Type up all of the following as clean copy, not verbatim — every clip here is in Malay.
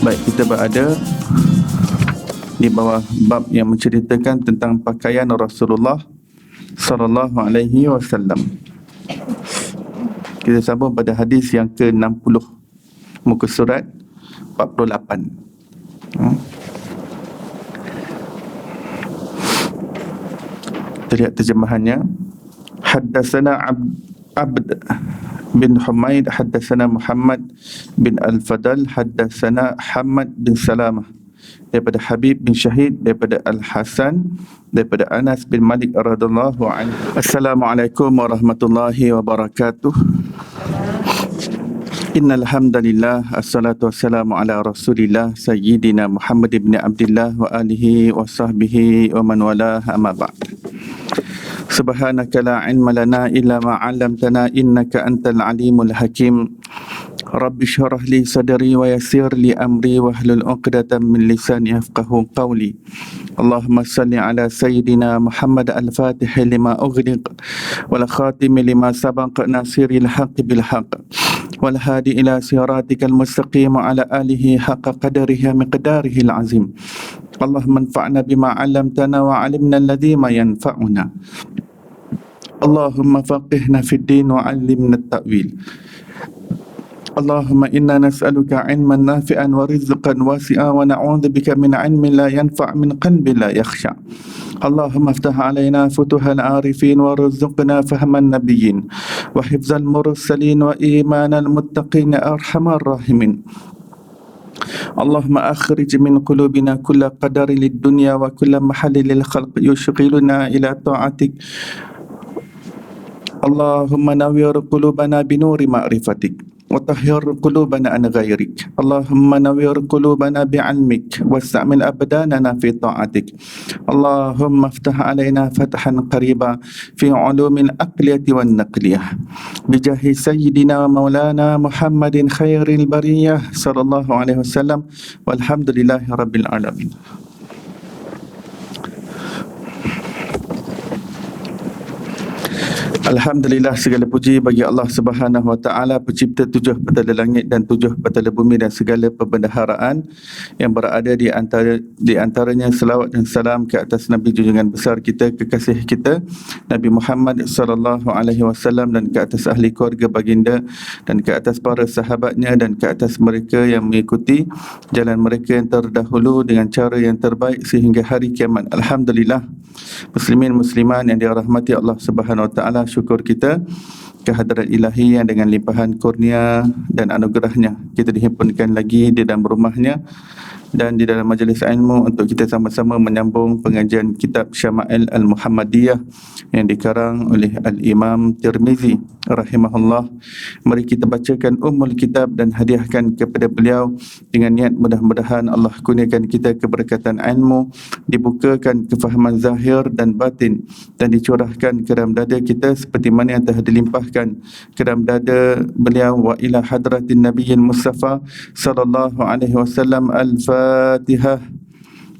Baik, kita berada di bawah bab yang menceritakan tentang pakaian Rasulullah sallallahu alaihi wasallam. Kita sambung pada hadis yang ke-60, muka surat 48. Kita lihat terjemahannya. Haddatsana Abd bin Humaid, haddatsana Muhammad bin Al-Fadal, haddatsana Hamad bin Salamah, daripada Habib bin Syahid, daripada Al-Hasan, daripada Anas bin Malik radhiyallahu anhu. Assalamualaikum warahmatullahi wabarakatuh. Innal hamdalillah, assalatu wassalamu ala Rasulillah sayyidina Muhammad ibn Abdullah wa alihi wa sahbihi wa man walah, amma ba'd. Subhanaka la ilma lana illa ma 'allamtana innaka antal alimul hakim. Rabbi shrah li sadri wa yassir li amri wahlul 'uqdatam min lisani yafqahu qawli. Allahumma salli ala sayyidina Muhammad al-Fatih lima ughliq wal khatim lima sabaq nasiril haqqi bil haqq wal hadi ila siratikal mustaqim ala alihi haqqa qadarihi miqdarihi al-azim. Allahumma anfa'na bima 'allamtana wa 'allimna alladhi ma yanfa'una. Allahumma faqihna fid din wa 'allimna at-ta'wil. Allahumma inna nas'aluka 'ilman nafi'an wa rizqan wasi'a wa na'udzubika min 'ilmin la yanfa' min qalbin la yakhsha. Allahumma iftah 'alaina futuhal 'arifin warzuqna fahman nabiyyin wa hifzal mursalin wa imanal muttaqin ya arhamar rahimin. Allahumma akhrij min qulubina kulla qadarin lid dunya wa kulla mahallin lil khalq yushghiluna ila ta'atik. Allahumma nawwir qulubana binuri ma'rifatik wa tahhir qulubana an ghairik. Allahumma nawwir qulubana bi'ilmik wasta'mil abdanana fi ta'atik. Allahumma iftah 'alaina fathan qariba fi 'ulumil aqliyati wan naqliyah bijahi sayyidina wa maulana Muhammadin khairil bariyah sallallahu alaihi wasallam walhamdulillahi rabbil alamin. Alhamdulillah, segala puji bagi Allah Subhanahu wa taala, pencipta tujuh petala langit dan tujuh petala bumi dan segala perbendaharaan yang berada di antaranya selawat dan salam ke atas Nabi junjungan besar kita, kekasih kita Nabi Muhammad sallallahu alaihi wasallam, dan ke atas ahli keluarga baginda, dan ke atas para sahabatnya, dan ke atas mereka yang mengikuti jalan mereka yang terdahulu dengan cara yang terbaik sehingga hari kiamat. Alhamdulillah, muslimin musliman yang dirahmati Allah Subhanahu wa taala, syukur kita kehadrat ilahi yang dengan limpahan kurnia dan anugerahnya kita dihimpunkan lagi di dalam rumahnya dan di dalam majlis ilmu untuk kita sama-sama menyambung pengajian kitab Syama'il Al-Muhammadiyah yang dikarang oleh Al-Imam Tirmizi rahimahullah. Mari kita bacakan kitab dan hadiahkan kepada beliau dengan niat mudah-mudahan Allah kurniakan kita keberkatan ilmu, dibukakan kefahaman zahir dan batin, dan dicurahkan ke dalam dada kita seperti mana yang telah dilimpahkan ke dalam dada beliau. Wa ila hadratin nabiyyin Mustafa sallallahu alaihi wasallam. Al-Fatihah.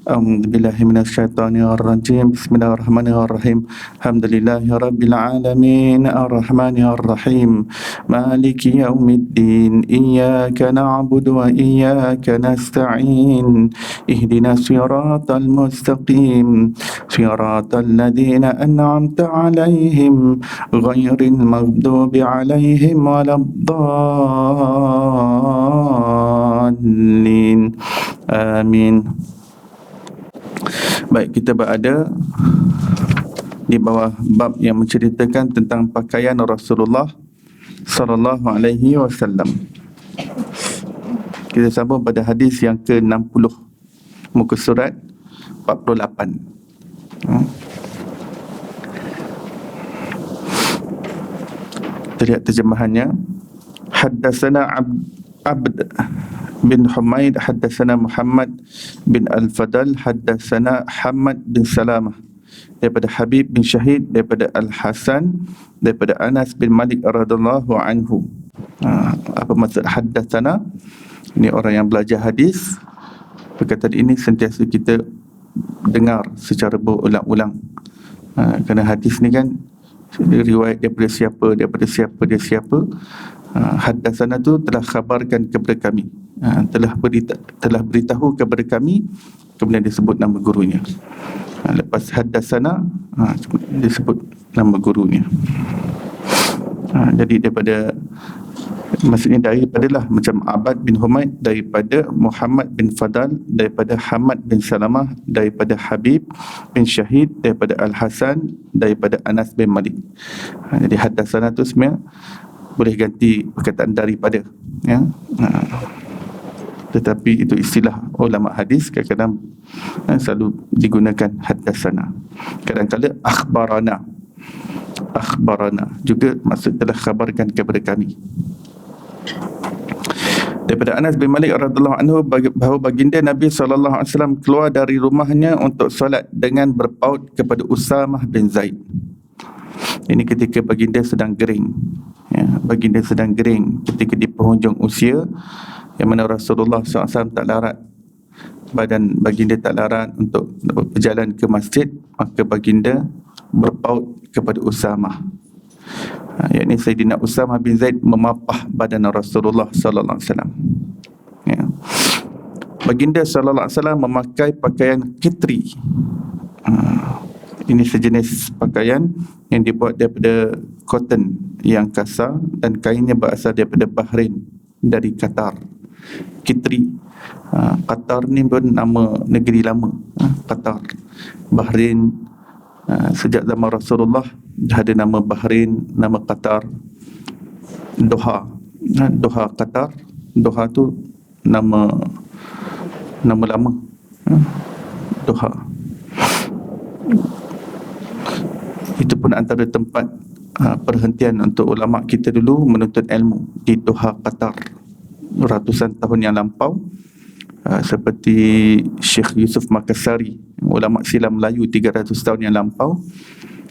A'udzubillahi minasyaitonirrajim. Bismillahirrahmanirrahim. Alhamdulillahi rabbil alamin, arrahmanirrahim, maliki yaumiddin, iyyaka na'budu wa iyyaka nasta'in, ihdinas siratal mustaqim, siratal ladzina an'amta 'alaihim ghairil maghdubi 'alaihim waladdallin. Amin. Baik, kita berada di bawah bab yang menceritakan tentang pakaian Rasulullah sallallahu alaihi wasallam. Kita sambung pada hadis yang ke-60, muka surat 48. Kita lihat terjemahannya. Haddatsana Abd bin Humaid, haddatsana Muhammad bin Al-Fadal, haddatsana Hamad bin Salamah, daripada Habib bin Syahid, daripada Al-Hasan, daripada Anas bin Malik radhiyallahu anhu. Apa maksud haddatsana? Ini orang yang belajar hadis, perkataan ini sentiasa kita dengar secara berulang-ulang. Kerana hadis ni kan riwayat daripada siapa, daripada siapa, dia siapa. Haddatsana tu telah khabarkan kepada kami. telah beritahu kepada kami, kemudian disebut nama gurunya. Lepas haddatsana, disebut nama gurunya. Jadi daripada, maksudnya daripadalah macam Abad bin Humaid, daripada Muhammad bin Fadal, daripada Hamad bin Salamah, daripada Habib bin Syahid, daripada Al-Hasan, daripada Anas bin Malik. Jadi haddatsana tu sebenarnya boleh ganti perkataan daripada, ya. Tetapi itu istilah ulama hadis, kadang-kadang selalu digunakan haddatsana. Kadang-kadang akhbarana juga maksud telah khabarkan kepada kami. Daripada Anas bin Malik radhiyallahu anhu bahawa baginda Nabi SAW keluar dari rumahnya untuk solat dengan berpaut kepada Usamah bin Zaid. Ini ketika baginda sedang gering, ya, baginda sedang gering ketika di penghujung usia, yang mana Rasulullah SAW tak larat, badan baginda tak larat untuk berjalan ke masjid, maka baginda berpaut kepada Usamah. Yakni Sayyidina Usamah bin Zaid memapah badan Rasulullah sallallahu alaihi wasallam. Ya. Baginda sallallahu alaihi wasallam memakai pakaian kitri. Ini sejenis pakaian yang dibuat daripada cotton yang kasar dan kainnya berasal daripada Bahrain, dari Qatar. Kitri. Qatar ni pun nama negeri lama. Qatar, Bahrain. Sejak zaman Rasulullah dah ada nama Bahrain, nama Qatar, Doha. Doha Qatar. Doha tu nama lama. Doha. Itu pun antara tempat perhentian untuk ulama kita dulu menuntut ilmu, di Doha Qatar, ratusan tahun yang lampau. Seperti Syekh Yusuf Makassari, ulama silam Melayu 300 tahun yang lampau,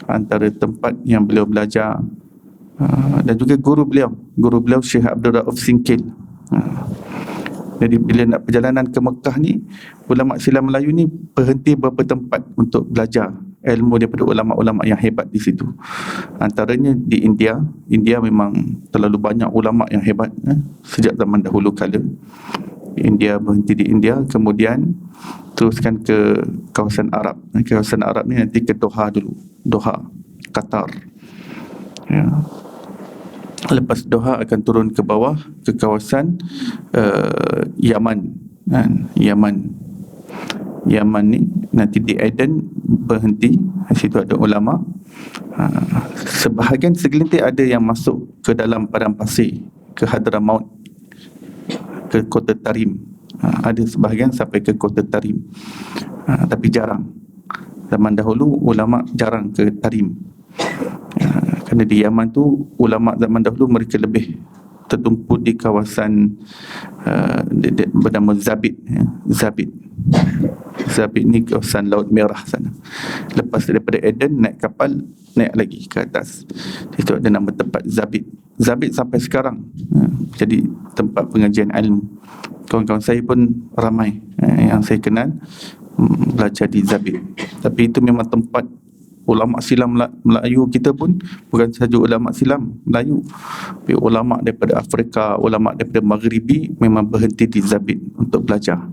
antara tempat yang beliau belajar. Dan juga guru beliau Syekh Abdul Rauf Singkil. Jadi bila nak perjalanan ke Mekah ni, ulama silam Melayu ni berhenti beberapa tempat untuk belajar ilmu daripada ulama-ulama yang hebat di situ. Antaranya di India. India memang terlalu banyak ulama yang hebat, sejak zaman dahulu kala. India, berhenti di India, kemudian teruskan ke kawasan Arab. Kawasan Arab ni nanti ke Doha dulu, Doha, Qatar, ya. Lepas Doha akan turun ke bawah ke kawasan Yaman, kan? Yaman ni nanti di Aden berhenti, di situ ada ulama. Sebahagian segelintir ada yang masuk ke dalam padang pasir, ke Hadramaut, ke kota Tarim. Ada sebahagian sampai ke kota Tarim, tapi jarang. Zaman dahulu ulama jarang ke Tarim, kerana di Yaman tu ulama zaman dahulu mereka lebih tertumpu di kawasan bernama Zabit, Zabit ni kawasan Laut Merah sana. Lepas daripada Eden naik kapal, naik lagi ke atas, itu ada nama tempat Zabit sampai sekarang. Jadi tempat pengajian ilmu. Kawan-kawan saya pun ramai yang saya kenal belajar di Zabit. Tapi itu memang tempat ulama silam Melayu kita pun, bukan sahaja ulama silam Melayu, tapi ulama daripada Afrika, ulama daripada Maghribi memang berhenti di Zabit untuk belajar,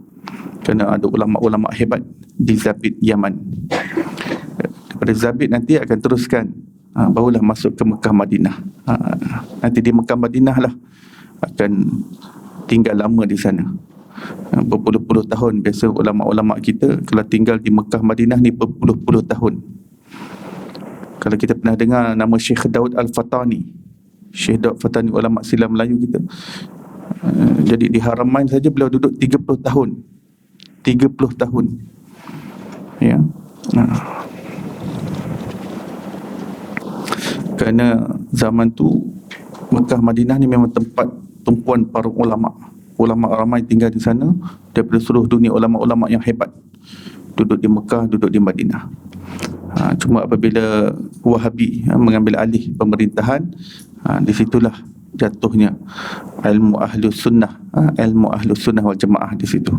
kerana ada ulama-ulama hebat di Zabit, Yaman. Daripada Zabit nanti akan teruskan, barulah masuk ke Mekah Madinah. Nanti di Mekah Madinah lah akan tinggal lama di sana, berpuluh-puluh tahun. Biasa ulama-ulama kita kalau tinggal di Mekah Madinah ni berpuluh-puluh tahun. Kalau kita pernah dengar nama Syekh Daud Al-Fatani, Syekh Daud Fatani, ulama silam Melayu kita, jadi di Haramain saja beliau duduk 30 tahun. 30 tahun, ya. Kerana zaman tu Mekah Madinah ni memang tempat tumpuan para ulama. Ulama ramai tinggal di sana daripada seluruh dunia. Ulama-ulama yang hebat duduk di Mekah, duduk di Madinah. Cuma apabila Wahabi mengambil alih pemerintahan, di situlah jatuhnya ilmu Ahlus Sunnah, ilmu Ahlus Sunnah wal Jamaah di situ.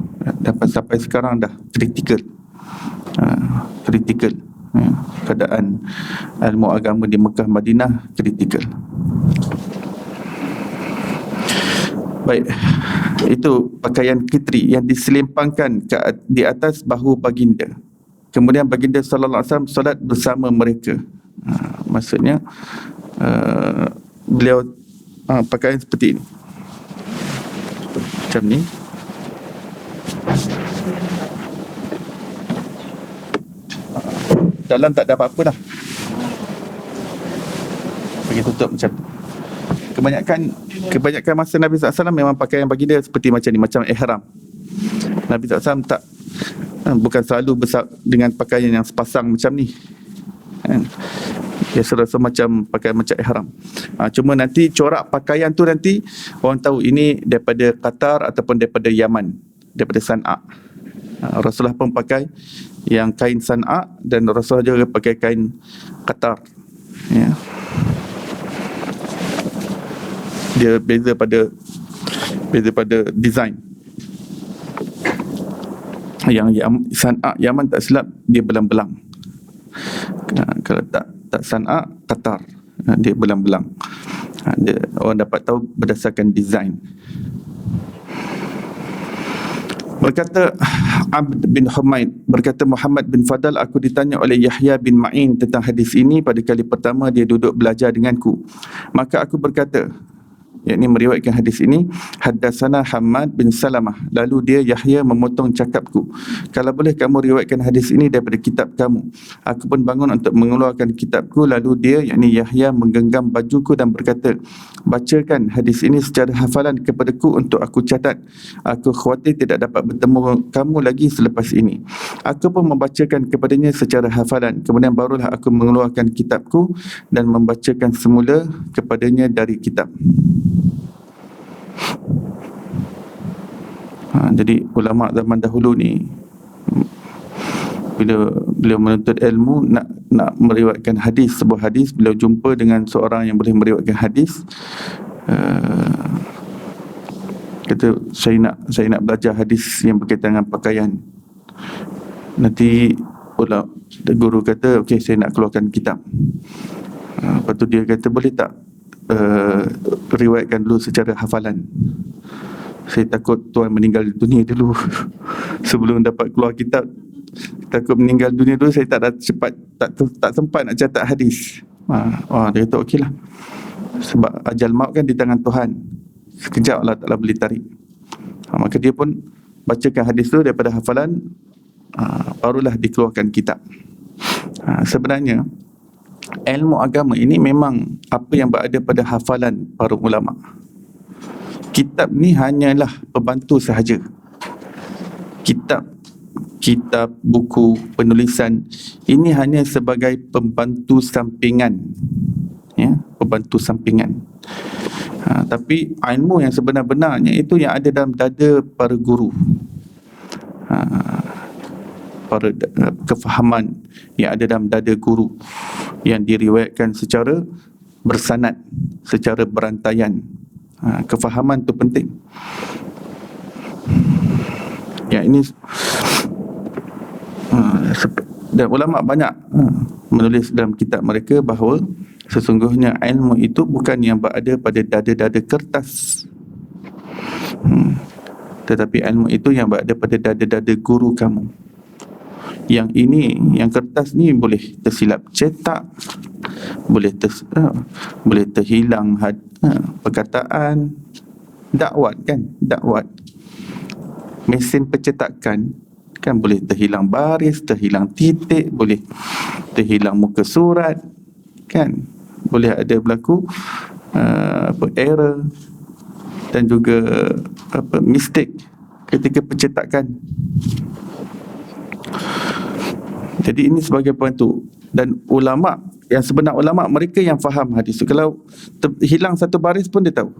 Dapat sampai sekarang dah kritikal, keadaan ilmu agama di Mekah Madinah kritikal. Baik, itu pakaian kitri yang diselimpangkan di atas bahu baginda. Kemudian baginda sallallahu alaihi wasallam solat bersama mereka. Maksudnya beliau pakaian seperti ini, macam ni. Dalam tak ada apa-apa dah, bagi tutup macam tu. Kebanyakan masa Nabi SAW memang pakaian baginda seperti macam ni, macam ihram. Nabi SAW tak, bukan selalu dengan pakaian yang sepasang macam ni. Dia rasa macam pakaian macam ihram. Cuma nanti corak pakaian tu nanti orang tahu ini daripada Qatar ataupun daripada Yaman, daripada Sana'a. Rasulullah pun pakai yang kain Sana'a dan Rasulullah juga pakai kain Qatar. Ya. Dia beza pada design. Yang Sana'a Yaman tak silap dia belang-belang. Kalau tak Sana'a Qatar, dia belang-belang. Orang dapat tahu berdasarkan design. Berkata Abd bin Humaid, berkata Muhammad bin Fadal, aku ditanya oleh Yahya bin Ma'in tentang hadis ini pada kali pertama dia duduk belajar denganku. Maka aku berkata, yakni meriwayatkan hadis ini, haddatsana Hammad bin Salamah. Lalu dia Yahya memotong cakapku, kalau boleh kamu riwayatkan hadis ini daripada kitab kamu. Aku pun bangun untuk mengeluarkan kitabku. Lalu dia, yakni Yahya, menggenggam bajuku dan berkata, bacakan hadis ini secara hafalan kepadaku untuk aku catat. Aku khawatir tidak dapat bertemu kamu lagi selepas ini. Aku pun membacakan kepadanya secara hafalan. Kemudian barulah aku mengeluarkan kitabku dan membacakan semula kepadanya dari kitab. Jadi ulama zaman dahulu ni, bila beliau menuntut ilmu, nak meriwayatkan hadis, sebuah hadis, beliau jumpa dengan seorang yang boleh meriwayatkan hadis. Kata, saya nak belajar hadis yang berkaitan dengan pakaian. Nanti guru kata, okey, saya nak keluarkan kitab. Lepas tu dia kata, boleh tak riwayatkan dulu secara hafalan. Saya takut tuan meninggal dunia dulu sebelum dapat keluar kitab. Takut meninggal dunia dulu, saya tak sempat nak catat hadis. Dia kata okeylah, sebab ajal maut kan di tangan Tuhan, sekejap Allah Ta'ala boleh tarik. Maka dia pun bacakan hadis tu daripada hafalan, barulah dikeluarkan kitab. Sebenarnya ilmu agama ini memang apa yang berada pada hafalan para ulama. Kitab ni hanyalah pembantu sahaja. Kitab, buku, penulisan ini hanya sebagai pembantu sampingan, ya, pembantu sampingan. Tapi ilmu yang sebenar-benarnya itu yang ada dalam dada para guru. Para kefahaman yang ada dalam dada guru yang diriwayatkan secara bersanad, secara berantaian. Kefahaman tu penting. Ya, ini dan ulama banyak menulis dalam kitab mereka bahawa sesungguhnya ilmu itu bukan yang berada pada dada-dada kertas, tetapi ilmu itu yang berada pada dada-dada guru kamu. Yang ini, yang kertas ni boleh tersilap cetak, boleh terhilang perkataan. Dakwat kan, dakwat mesin percetakan kan boleh terhilang baris, terhilang titik, boleh terhilang muka surat kan, boleh ada berlaku error dan juga mistake ketika percetakan. Jadi ini sebagai pembantu. Dan ulama, yang sebenar ulama, mereka yang faham hadis tu. Kalau hilang satu baris pun dia tahu,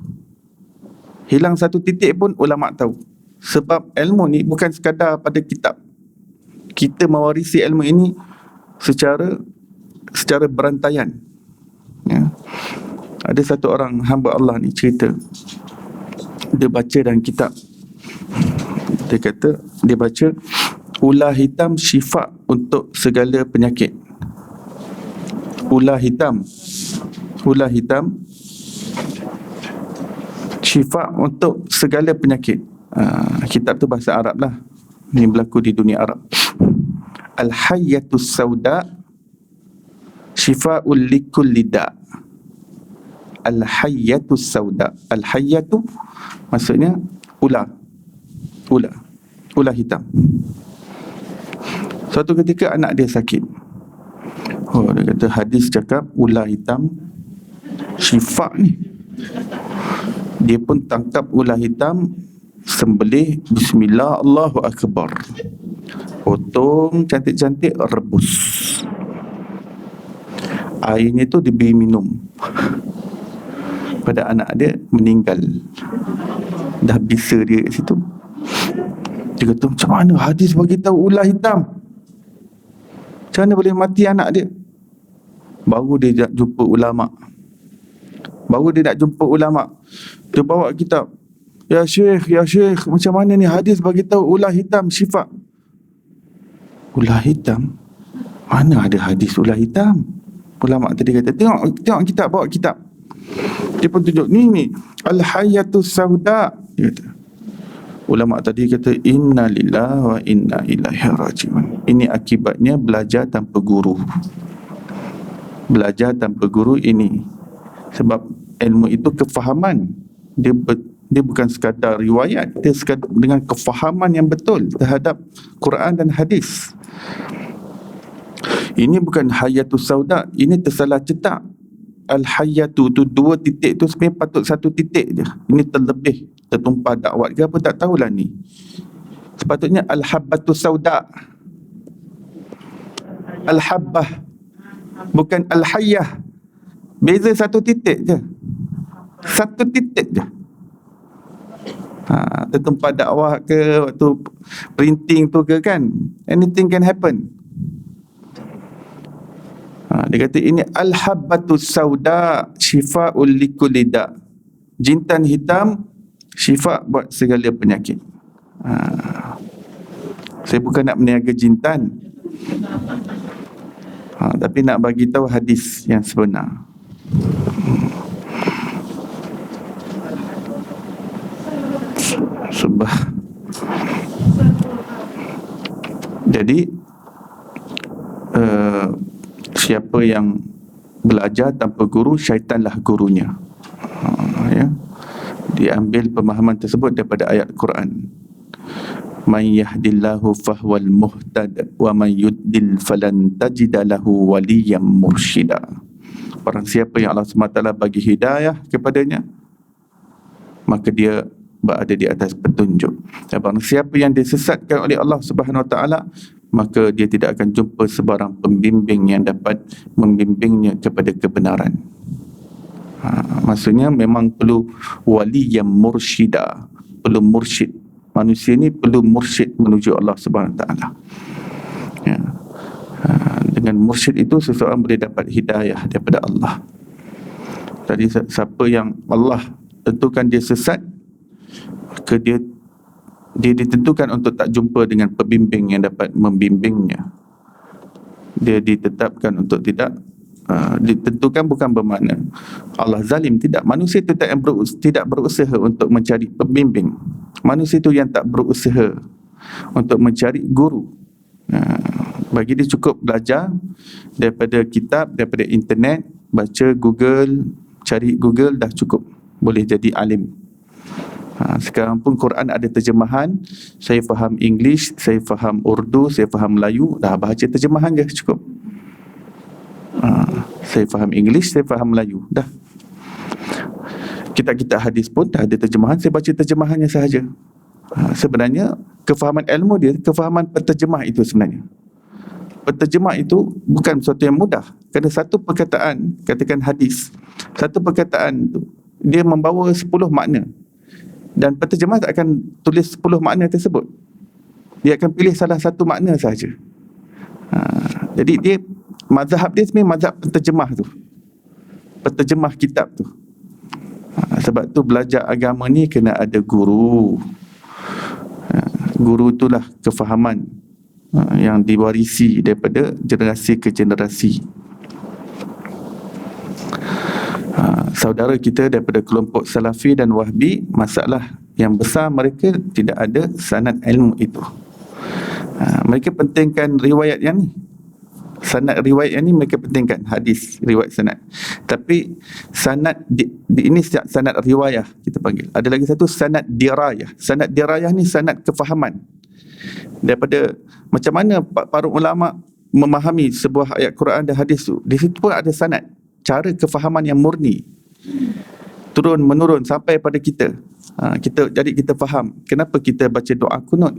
hilang satu titik pun ulama tahu. Sebab ilmu ni bukan sekadar pada kitab. Kita mewarisi ilmu ini secara berantaian, ya. Ada satu orang hamba Allah ni cerita, dia baca dalam kitab, dia kata dia baca ular hitam syifa untuk segala penyakit. Ular hitam syifa untuk segala penyakit. Kitab tu bahasa Arab lah, ini berlaku di dunia Arab. Al-Hayyatus Sauda Syifa'ul likulli da'. Al-Hayyatus Sauda. Al-Hayyatu maksudnya ular hitam. Suatu ketika anak dia sakit. Dia kata hadis cakap ular hitam syifa ni. Dia pun tangkap ular hitam, sembelih, bismillah, Allahu Akbar, potong cantik-cantik, rebus. Airnya tu diberi minum. Pada anak dia meninggal, dah bisa dia kat situ. Dia kata, macam mana hadis bagi tahu ular hitam? Macam mana boleh mati anak dia? Baru dia nak jumpa ulama. Dia bawa kitab. Ya Syekh, macam mana ni hadis bagi tahu ular hitam syifa? Ular hitam? Mana ada hadis ular hitam? Ulama tadi kata, tengok kitab, bawa kitab. Dia pun tunjuk, ni Al-Hayyatus Sauda. Dia kata, ulama tadi kata, inna lillahi wa inna ilaihi raji'un. Ini akibatnya belajar tanpa guru. Belajar tanpa guru ini. Sebab ilmu itu kefahaman. Dia bukan sekadar riwayat, dia sekadar dengan kefahaman yang betul terhadap Quran dan hadis. Ini bukan Hayyatus Sauda, ini tersalah cetak. Al-Hayyatu tu 2 titik tu sebenarnya patut 1 titik je. Ini terlebih, tertumpah dakwat ke apa tak tahulah ni. Sepatutnya Al-Habbatus Sauda. Al-Habbah, bukan Al-Hayyah. Beza 1 titik je. 1 titik je. Tertumpah dakwah ke, waktu printing tu ke kan, anything can happen. Dia kata ini Al-Habbatus Sauda Syifa'ul likulli da'. Jintan hitam syifa buat segala penyakit. Saya bukan nak meniaga jintan, tapi nak bagi tahu hadis yang sebenar. Jadi siapa yang belajar tanpa guru, syaitanlah gurunya. Ya, diambil pemahaman tersebut daripada ayat Quran. Man yahdillahu fahwal muhtad wa man yudlil falan tajida lahu waliyan mursyida. Barang siapa yang Allah SWT bagi hidayah kepadanya, maka dia berada di atas petunjuk. Dan barang siapa yang disesatkan oleh Allah Subhanahu Wa Taala, maka dia tidak akan jumpa sebarang pembimbing yang dapat membimbingnya kepada kebenaran. Maksudnya memang perlu wali yang mursyida, perlu mursyid. Manusia ni perlu mursyid menuju Allah Subhanahu Wa Taala. Ya. Dengan mursyid itu seseorang boleh dapat hidayah daripada Allah. Tadi siapa yang Allah tentukan dia sesat, maka dia ditentukan untuk tak jumpa dengan pembimbing yang dapat membimbingnya. Dia ditetapkan untuk ditentukan, bukan bermakna Allah zalim, tidak. Manusia itu tidak berusaha untuk mencari pembimbing. Manusia itu yang tak berusaha untuk mencari guru. Bagi dia cukup belajar daripada kitab, daripada internet, baca Google, cari Google, dah cukup, boleh jadi alim. Sekarang pun Quran ada terjemahan. Saya faham English, saya faham Urdu, saya faham Melayu, dah baca terjemahan je cukup. Saya faham English, saya faham Melayu, dah. Kitab-kitab hadis pun dah ada terjemahan, saya baca terjemahannya sahaja. Sebenarnya kefahaman ilmu dia, kefahaman penterjemah itu sebenarnya. Penterjemah itu bukan sesuatu yang mudah. Kerana satu perkataan, katakan hadis, satu perkataan itu dia membawa 10 makna. Dan penterjemah tak akan tulis 10 makna tersebut. Dia akan pilih salah satu makna sahaja. Jadi dia, mazhab dia sebenarnya mazhab penterjemah tu, penterjemah kitab tu. Sebab tu belajar agama ni kena ada guru. Guru itulah kefahaman yang diwarisi daripada generasi ke generasi. saudara kita daripada kelompok Salafi dan Wahbi, masalah yang besar mereka tidak ada sanad ilmu itu. Mereka pentingkan riwayat yang ni, sanad riwayat yang ni mereka pentingkan, hadis riwayat sanad. Tapi sanad ini sanad riwayah kita panggil. Ada lagi satu sanad dirayah. Sanad dirayah ni sanad kefahaman, daripada macam mana para ulama memahami sebuah ayat Quran dan hadis tu. Di situ pun ada sanad, cara kefahaman yang murni, turun menurun sampai pada kita. Jadi kita faham kenapa kita baca doa kunut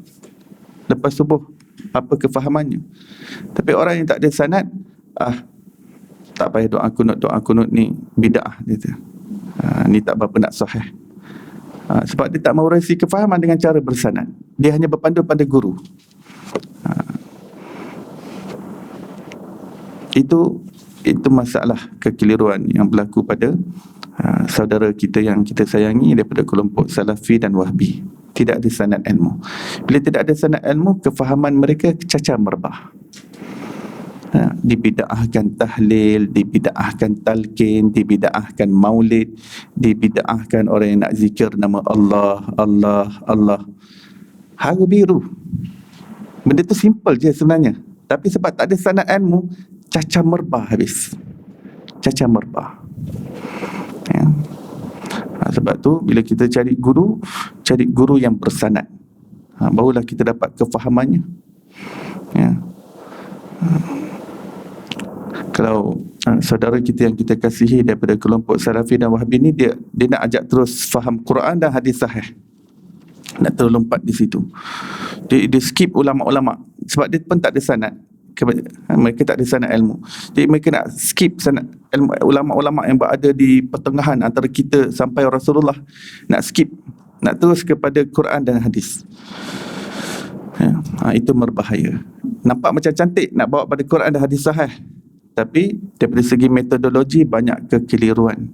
lepas subuh, apa kefahamannya. Tapi orang yang tak ada sanad, tak payah doa kunut ni bid'ah dia. Ni tak berapa nak sahih. Sebab dia tak mahu resi kefahaman dengan cara bersanad. Dia hanya berpandu pada guru. Itu masalah kekeliruan yang berlaku pada saudara kita yang kita sayangi daripada kelompok Salafi dan Wahbi. Tidak ada sanad ilmu. Bila tidak ada sanad ilmu, kefahaman mereka cacar merbah. Dibida'ahkan tahlil, dibida'ahkan talqin, dibida'ahkan maulid, dibida'ahkan orang yang nak zikir nama Allah, Allah, Allah. Haru biru. Benda tu simple je sebenarnya. Tapi sebab tak ada sanad ilmu, cacar merbah habis. Cacar merbah. Ya. Sebab tu bila kita cari guru yang bersanad, barulah kita dapat kefahamannya. Ya. Kalau saudara kita yang kita kasihi daripada kelompok Salafi dan Wahbi ni, dia nak ajak terus faham Quran dan hadis sahih, nak terlompat di situ. Dia skip ulama-ulama sebab dia pun tak ada sanad. Mereka tak ada sanad ilmu. Jadi mereka nak skip sanad ilmu ulama-ulama yang berada di pertengahan antara kita sampai Rasulullah. Nak skip, nak terus kepada Quran dan hadis. Itu berbahaya. Nampak macam cantik nak bawa pada Quran dan hadis sahih, tapi daripada segi metodologi banyak kekeliruan.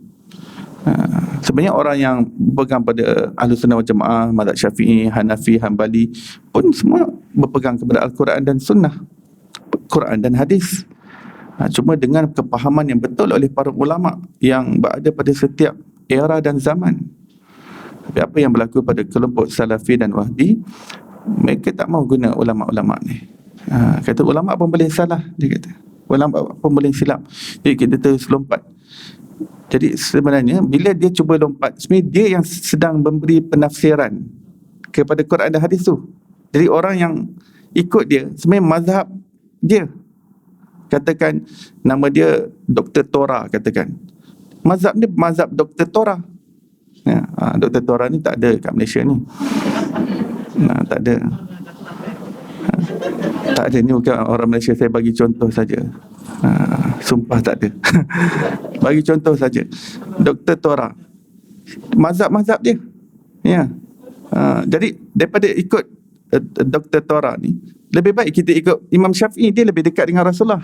Sebenarnya orang yang berpegang pada Ahlus Sunnah wal Jamaah, mazhab Syafi'i, Hanafi, Hanbali pun semua berpegang kepada Al-Quran dan Sunnah, Quran dan hadis. Cuma dengan kepahaman yang betul oleh para ulama yang berada pada setiap era dan zaman. Tapi apa yang berlaku pada kelompok Salafi dan Wahbi, mereka tak mahu guna ulama-ulama ni. Kata ulama pun boleh salah, dia kata. Ulama pun boleh silap. Jadi kita terus lompat. Jadi sebenarnya bila dia cuba lompat, sebenarnya dia yang sedang memberi penafsiran kepada Quran dan hadis tu. Jadi orang yang ikut dia sebenarnya mazhab dia. Katakan nama dia Dr. Tora, katakan. Mazhab ni mazhab Dr. Tora. Ya, Dr. Tora ni tak ada kat Malaysia ni. Tak ada. Tak ada, ni bukan orang Malaysia, saya bagi contoh saja. Sumpah tak ada. Bagi contoh saja. Dr. Tora, mazhab-mazhab dia. Ya. Jadi daripada ikut Dr. Tora ni, lebih baik kita ikut Imam Syafi'i, dia lebih dekat dengan Rasulullah.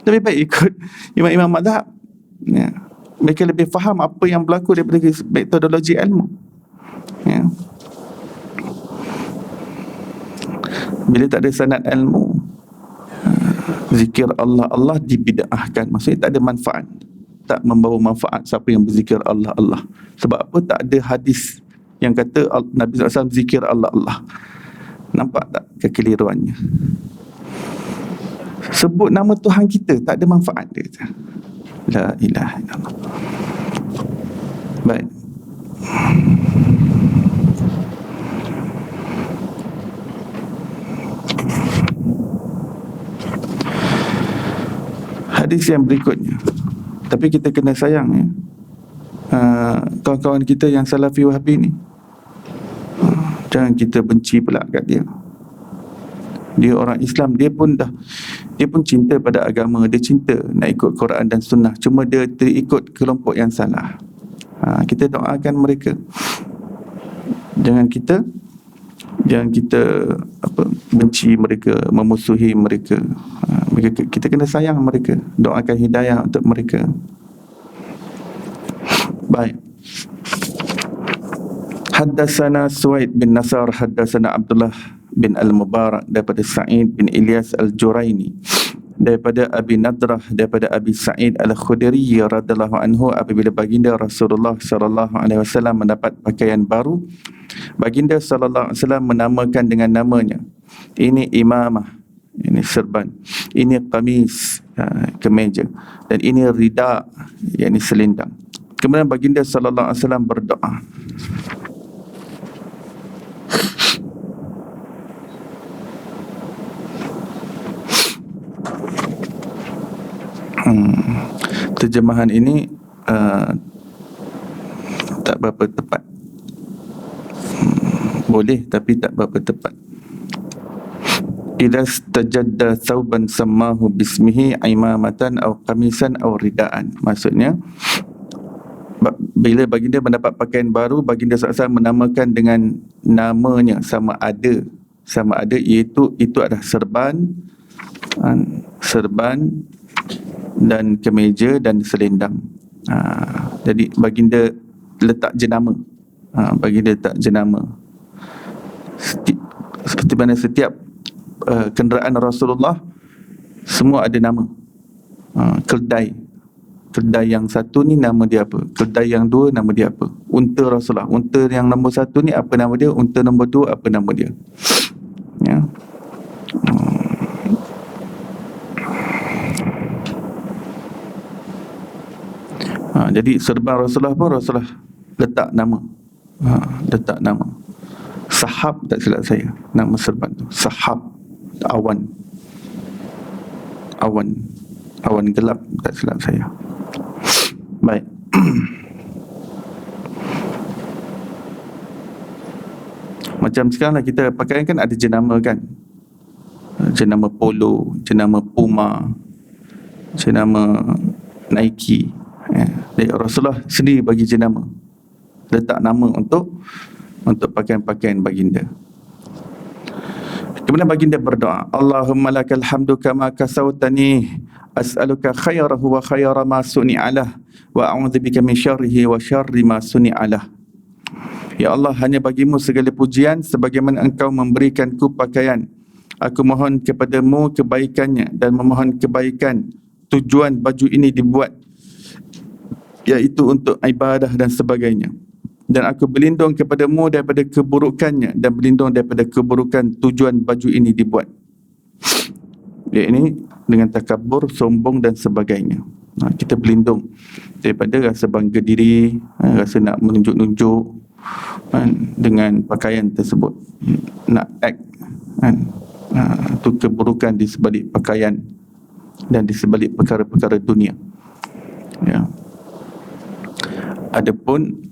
Lebih baik ikut imam-imam mazhab. Ya. Mereka lebih faham apa yang berlaku daripada metodologi ilmu. Ya. Bila tak ada sanad ilmu, zikir Allah, Allah dibida'ahkan. Maksudnya tak ada manfaat, tak membawa manfaat siapa yang berzikir Allah, Allah. Sebab apa? Tak ada hadis yang kata Nabi SAW zikir Allah, Allah. Nampak tak kekeliruannya? Sebut nama Tuhan kita, tak ada manfaat dia. La ilaha illallah. Baik. Hadis yang berikutnya, tapi kita kena sayang ya, kawan-kawan kita yang Salafi Wahbi ni, jangan kita benci pula kat dia. Dia orang Islam, dia pun cinta pada agama, dia cinta nak ikut Quran dan Sunnah, cuma dia terikut kelompok yang salah. Kita doakan mereka. Jangan kita benci mereka, memusuhi mereka. Kita kena sayang mereka, doakan hidayah untuk mereka. Baik. Haddatsana Suaid bin Nasar, haddatsana Abdullah bin Al-Mubarak daripada Sa'id bin Ilyas Al-Juraini daripada Abi Nadrah, daripada Abi Sa'id Al-Khudri radhiyallahu anhu, apabila baginda Rasulullah sallallahu alaihi wasallam mendapat pakaian baru, baginda sallallahu alaihi wasallam menamakan dengan namanya. Ini imamah, ini serban, ini qamis, kemeja, dan ini rida, yakni selendang. Kemudian baginda sallallahu alaihi wasallam berdoa. Terjemahan ini tak berapa tepat. Boleh tapi tak berapa tepat. Idza stajadda thawban sammahu bismihi imamatan aw qamisan aw ridaan. Maksudnya, bila baginda mendapat pakaian baru, baginda SAW menamakan dengan namanya, sama ada, iaitu itu adalah serban dan kemeja dan selendang. Jadi baginda letak jenama. Baginda letak jenama. Seperti mana setiap kenderaan Rasulullah semua ada nama. Keldai yang satu ni nama dia apa, keldai yang dua nama dia apa, unta Rasulullah, unta yang nombor satu ni apa nama dia, unta nombor dua apa nama dia, ya. Jadi serban Rasulullah pun Rasulullah letak nama. Letak nama. Sahab, tak silap saya, nama serban tu Sahab. Awan gelap, tak silap saya. Baik. Macam sekarang lah kita pakaian kan ada jenama kan, jenama Polo, jenama Puma, jenama Nike. Jadi Rasulullah sendiri bagi jenama, letak nama untuk pakaian-pakaian baginda. Kemudian baginda berdoa, Allahumma lakal hamdu kama kasautani, as'aluka khairahu wa khaira ma suni'alah, wa a'udzubika min syarrihi wa syarri ma suni'alah. Ya Allah, hanya bagimu segala pujian sebagaimana engkau memberikanku pakaian. Aku mohon kepadamu kebaikannya dan memohon kebaikan tujuan baju ini dibuat, iaitu untuk ibadah dan sebagainya. Dan aku berlindung kepadamu daripada keburukannya dan berlindung daripada keburukan tujuan baju ini dibuat. Ini dengan takabur, sombong dan sebagainya. Kita berlindung daripada rasa bangga diri, rasa nak menunjuk-nunjuk dengan pakaian tersebut, nak act itu keburukan di sebalik pakaian dan di sebalik perkara-perkara dunia, ya. Adapun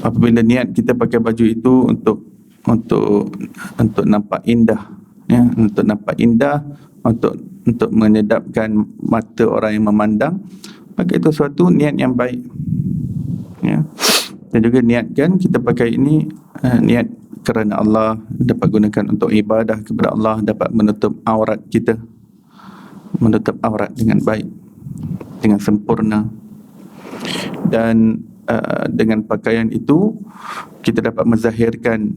apabila niat kita pakai baju itu untuk nampak indah, ya, untuk nampak indah, untuk menyedapkan mata orang yang memandang, maka itu suatu niat yang baik, ya. Dan juga niatkan kita pakai ini niat kerana Allah, dapat gunakan untuk ibadah kepada Allah, dapat menutup aurat kita, menutup aurat dengan baik, dengan sempurna. Dan dengan pakaian itu kita dapat menzahirkan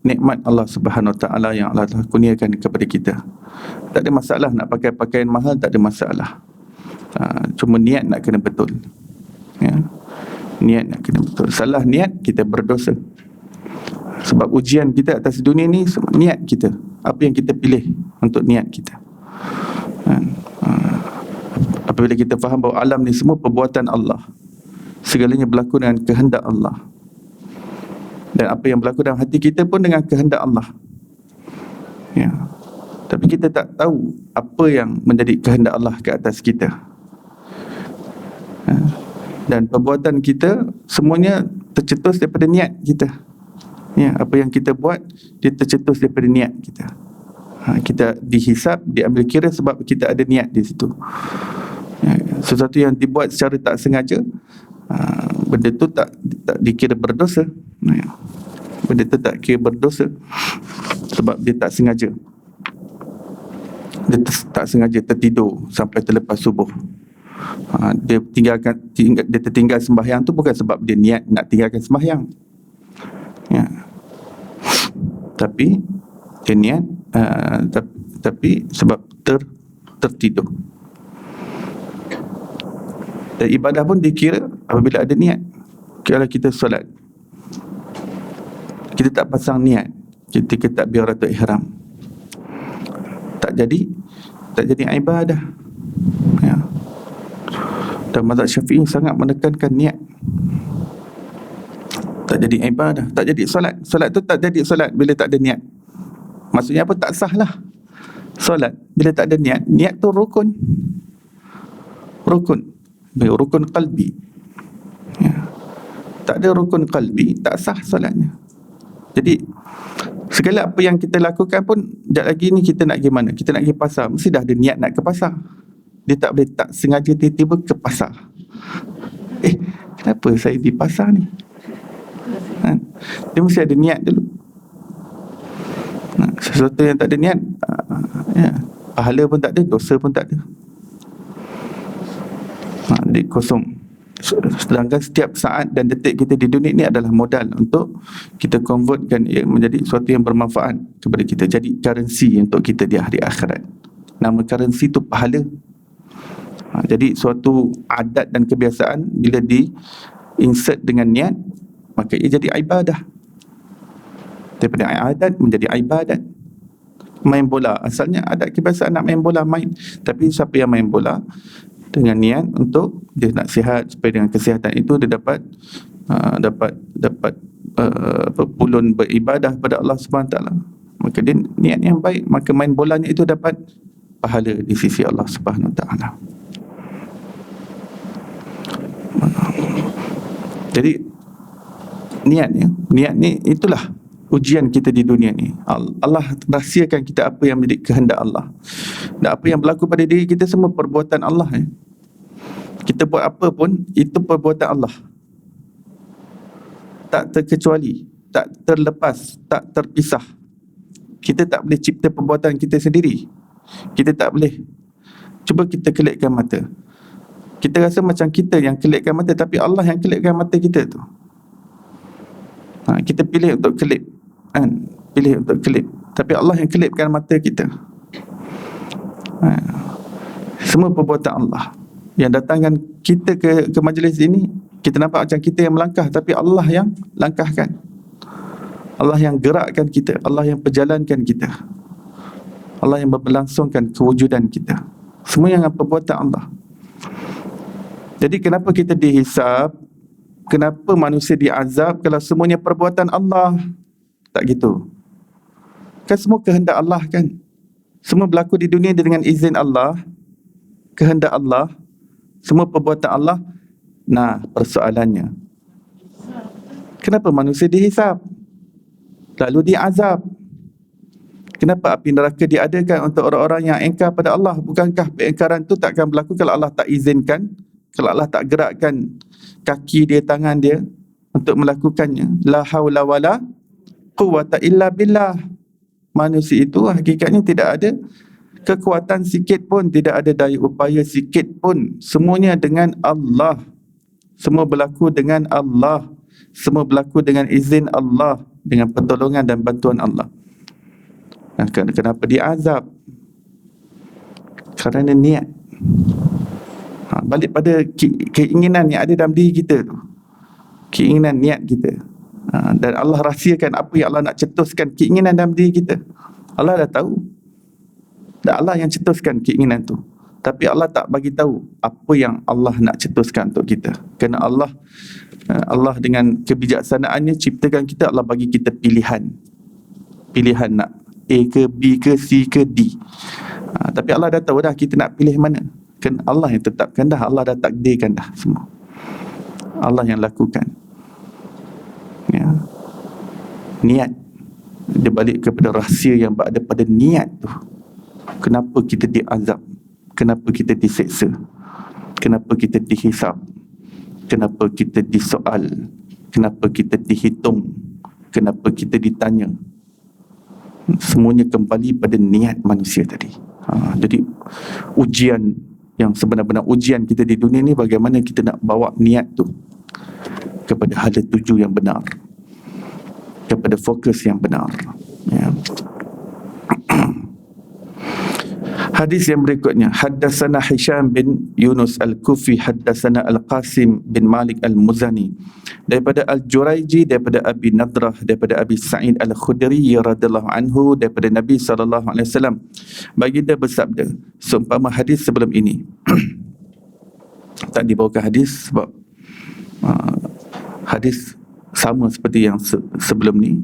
nikmat Allah Subhanahu Wa Taala yang Allah telah kurniakan kepada kita. Tak ada masalah nak pakai pakaian mahal, tak ada masalah. Cuma niat nak kena betul, ya. Niat nak kena betul. Salah niat kita berdosa. Sebab ujian kita atas dunia ni niat kita, apa yang kita pilih untuk niat kita. Apabila kita faham bahawa alam ni semua perbuatan Allah, segalanya berlaku dengan kehendak Allah, dan apa yang berlaku dalam hati kita pun dengan kehendak Allah, ya. Tapi kita tak tahu apa yang menjadi kehendak Allah ke atas kita, dan perbuatan kita semuanya tercetus daripada niat kita, ya. Apa yang kita buat dia tercetus daripada niat kita. Kita dihisap, diambil kira sebab kita ada niat di situ. Sesuatu yang dibuat secara tak sengaja, benda tu tak dikira berdosa, benda tu tak kira berdosa sebab dia tak sengaja. Dia tak sengaja tertidur sampai terlepas subuh. Dia tertinggal sembahyang tu bukan sebab dia niat nak tinggalkan sembahyang, ya. Tapi dia niat, tapi sebab tertidur. Dan ibadah pun dikira apabila ada niat. Kalau kita solat, kita tak pasang niat ketika takbiratul ihram, tak jadi ibadah. Ya. Dan mazhab Syafi'i sangat menekankan niat. Tak jadi ibadah, tak jadi solat. Solat tu tak jadi solat bila tak ada niat. Maksudnya apa? Tak sah lah solat bila tak ada niat. Niat tu rukun qalbi. Ya. Tak ada rukun qalbi, tak sah solatnya. Jadi segala apa yang kita lakukan pun, sekejap lagi ni kita nak pergi mana? Kita nak pergi pasar, mesti dah ada niat nak ke pasar. Dia tak boleh tak sengaja tiba-tiba ke pasar. Kenapa saya di pasar ni? Dia mesti ada niat dulu. Sesuatu yang tak ada niat, pahala pun tak ada, dosa pun tak ada. Dia kosong. Sedangkan setiap saat dan detik kita di dunia ini adalah modal untuk kita convertkan ia menjadi sesuatu yang bermanfaat kepada kita, jadi currency untuk kita di hari akhirat. Nama currency tu pahala. Jadi suatu adat dan kebiasaan bila di insert dengan niat, maka ia jadi ibadah. Daripada adat menjadi ibadat. Main bola, asalnya adat kebiasaan nak main bola, main. Tapi siapa yang main bola dengan niat untuk dia nak sihat, supaya dengan kesihatan itu dia dapat pulun beribadah pada Allah SWT, maka dia niat yang baik, maka main bolanya itu dapat pahala di sisi Allah SWT. Jadi niat ni itulah ujian kita di dunia ni. Allah rahsiakan kita apa yang menjadi kehendak Allah, dan apa yang berlaku pada diri kita semua perbuatan Allah. Kita buat apa pun itu perbuatan Allah, tak terkecuali, tak terlepas, tak terpisah. Kita tak boleh cipta perbuatan kita sendiri. Kita tak boleh. Cuba kita kelipkan mata, kita rasa macam kita yang kelipkan mata, tapi Allah yang kelipkan mata kita tu. Kita pilih untuk kelip, pilih untuk kelip, tapi Allah yang kelipkan mata kita. Semua perbuatan Allah. Yang datangkan kita ke majlis ini, kita nampak macam kita yang melangkah, tapi Allah yang langkahkan, Allah yang gerakkan kita, Allah yang perjalankan kita, Allah yang berlangsungkan kewujudan kita. Semua yang perbuatan Allah. Jadi kenapa kita dihisab? Kenapa manusia diazab kalau semuanya perbuatan Allah? Tak gitu. Kan semua kehendak Allah kan? Semua berlaku di dunia dengan izin Allah, kehendak Allah, semua perbuatan Allah. Nah, persoalannya, kenapa manusia dihisab lalu diazab? Kenapa api neraka diadakan untuk orang-orang yang engkar pada Allah? Bukankah pengingkaran itu takkan berlaku kalau Allah tak izinkan, kalau Allah tak gerakkan kaki dia, tangan dia untuk melakukannya? La haula wala quwwata illa billah. Manusia itu hakikatnya tidak ada kekuatan sikit pun, tidak ada daya upaya sikit pun. Semuanya dengan Allah. Semua berlaku dengan Allah. Semua berlaku dengan izin Allah, dengan pertolongan dan bantuan Allah. Kenapa diazab? Kerana niat. Balik pada keinginan yang ada dalam diri kita tu, keinginan, niat kita. Dan Allah rahsiakan apa yang Allah nak cetuskan keinginan dalam diri kita. Allah dah tahu, dan Allah yang cetuskan keinginan tu, tapi Allah tak bagi tahu apa yang Allah nak cetuskan untuk kita. Kerana Allah dengan kebijaksanaannya ciptakan kita, Allah bagi kita pilihan nak A ke B ke C ke D. Tapi Allah dah tahu dah kita nak pilih mana. Kan Allah yang tetapkan dah, Allah dah takdirkan dah semua. Allah yang lakukan. Ya. Niat. Dia balik kepada rahsia yang berada pada niat tu. Kenapa kita diazab? Kenapa kita diseksa? Kenapa kita dihisab? Kenapa kita disoal? Kenapa kita dihitung? Kenapa kita ditanya? Semuanya kembali pada niat manusia tadi. Jadi ujian yang sebenar-benar ujian kita di dunia ni, bagaimana kita nak bawa niat tu kepada hala tuju yang benar, kepada fokus yang benar. Ya. Hadis yang berikutnya, haddatsana Hisham bin Yunus Al-Kufi, haddatsana Al-Qasim bin Malik Al-Muzani, daripada Al-Juraiji, daripada Abi Nadrah, daripada Abi Sa'id Al-Khudri radhiyallahu anhu, daripada Nabi SAW, baginda bersabda, seumpama hadis sebelum ini. Tak dibawakan hadis sebab hadis sama seperti yang sebelum ni,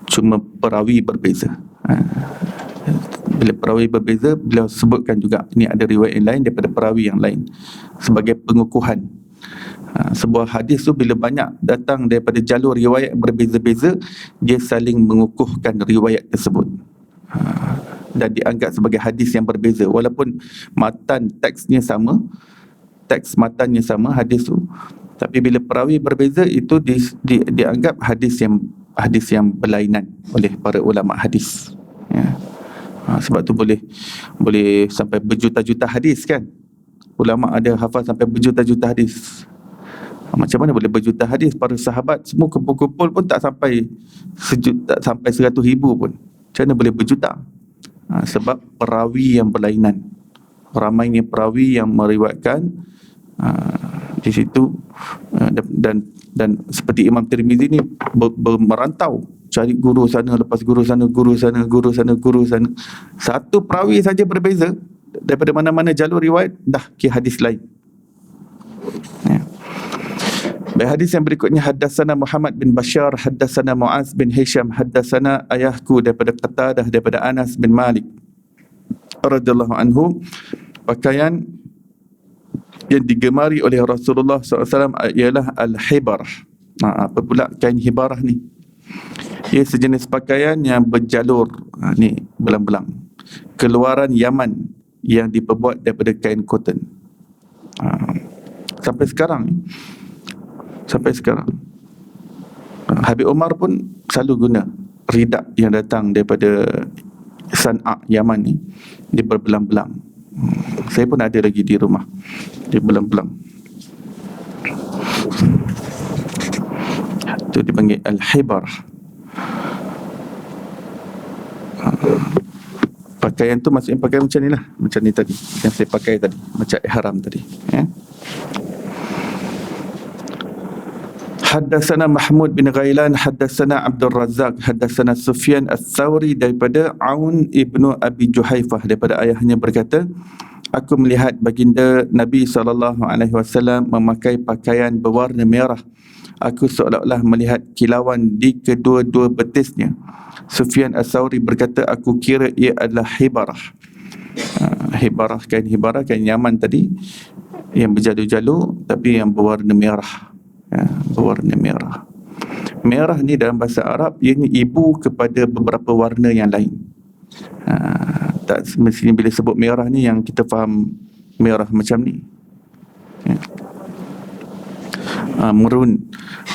cuma perawi berbeza. Bila perawi berbeza, beliau sebutkan juga ini ada riwayat yang lain daripada perawi yang lain sebagai pengukuhan. Sebuah hadis tu bila banyak datang daripada jalur riwayat berbeza-beza, dia saling mengukuhkan riwayat tersebut, dan dianggap sebagai hadis yang berbeza walaupun matan teksnya sama, teks matannya sama hadis tu, tapi bila perawi berbeza itu dianggap hadis yang berlainan oleh para ulama hadis, ya. Sebab tu boleh sampai berjuta-juta hadis kan. Ulama ada hafal sampai berjuta-juta hadis. Macam mana boleh berjuta hadis? Para sahabat semua kumpul-kumpul pun tak sampai 100,000 pun. Macam mana boleh berjuta? Sebab perawi yang berlainan, ramainya perawi yang meriwayatkan di situ, dan seperti Imam Tirmizi ni merantau, cari guru sana, lepas guru sana, guru sana, guru sana, guru sana. Satu perawi saja berbeza daripada mana-mana jalur riwayat, dah ke hadis lain, ya. Baik, hadis yang berikutnya, haddatsana Muhammad bin Bashar, haddatsana Muaz bin Hisham, haddatsana ayahku, daripada Qatadah, daripada Anas bin Malik radhiyallahu anhu, pakaian yang digemari oleh Rasulullah SAW ialah al-hibarah. Apa pula kain hibarah ni? Ia sejenis pakaian yang berjalur, ni belang-belang, keluaran Yaman yang diperbuat daripada kain cotton. Sampai sekarang Habib Omar pun selalu guna ridak yang datang daripada San'a Yaman ni, dia berbelang-belang. Saya pun ada lagi di rumah, dia belang-belang. Itu dipanggil al-hibarah. Pakaian tu maksudnya pakaian macam ni lah, macam ni tadi yang saya pakai tadi, macam ihram tadi, ya. Haddatsana Mahmud bin Ghailan, haddatsana Abdul Razzaq, haddatsana Sufyan Ats-Tsauri, daripada Aun ibnu Abi Juhaifah, daripada ayahnya berkata, aku melihat baginda Nabi SAW memakai pakaian berwarna merah. Aku seolah-olah melihat kilauan di kedua-dua betisnya. Sufyan Ats-Tsauri berkata, aku kira ia adalah hibarah. Hibarah, kain Yaman tadi yang berjalur-jalur tapi yang berwarna merah, ya, berwarna merah. Merah ni dalam bahasa Arab ia ni ibu kepada beberapa warna yang lain. Tak semestinya bila sebut merah ni yang kita faham merah macam ni, ya.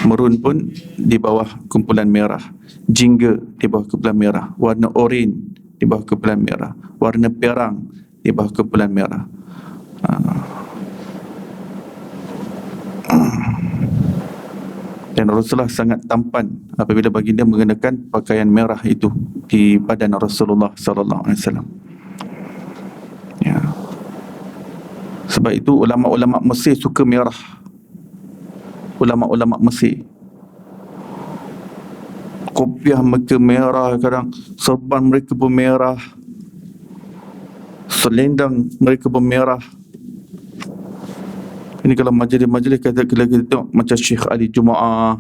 Merun pun di bawah kumpulan merah, jingga di bawah kumpulan merah, warna oranye di bawah kumpulan merah, warna perang di bawah kumpulan merah. Dan Rasulullah sangat tampan apabila baginda mengenakan pakaian merah itu di badan Rasulullah sallallahu alaihi wasallam. Ya. Sebab itu ulama-ulama Mesir suka merah. Ulama-ulama Mesir, kopiah mereka merah, kadang serban mereka pun merah, selendang mereka pun merah. Ini kalau majlis-majlis kita tengok macam Syekh Ali Jumaah,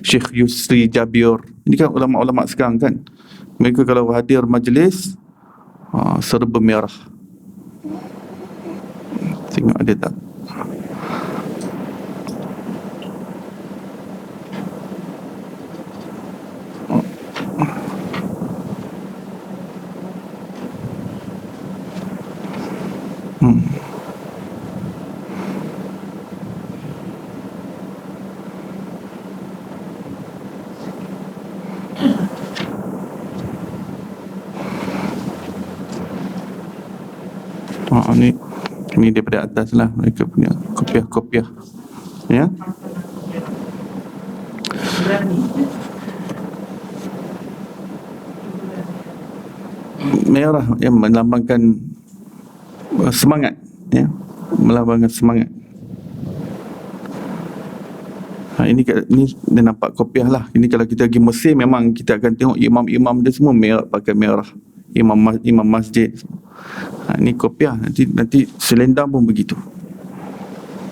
Syekh Yusri Jabir, ini kan ulama-ulama sekarang kan, mereka kalau hadir majlis serba merah. Tengok ada tak? Ini daripada atas lah mereka punya kopiah-kopiah, ya. Merah yang melambangkan semangat, ya, melambangkan semangat. Ini dia nampak kopiah lah. Ini kalau kita pergi Mesir, memang kita akan tengok imam-imam dia semua merah, pakai merah, imam masjid. Ini kopiah. Nanti selendang pun begitu.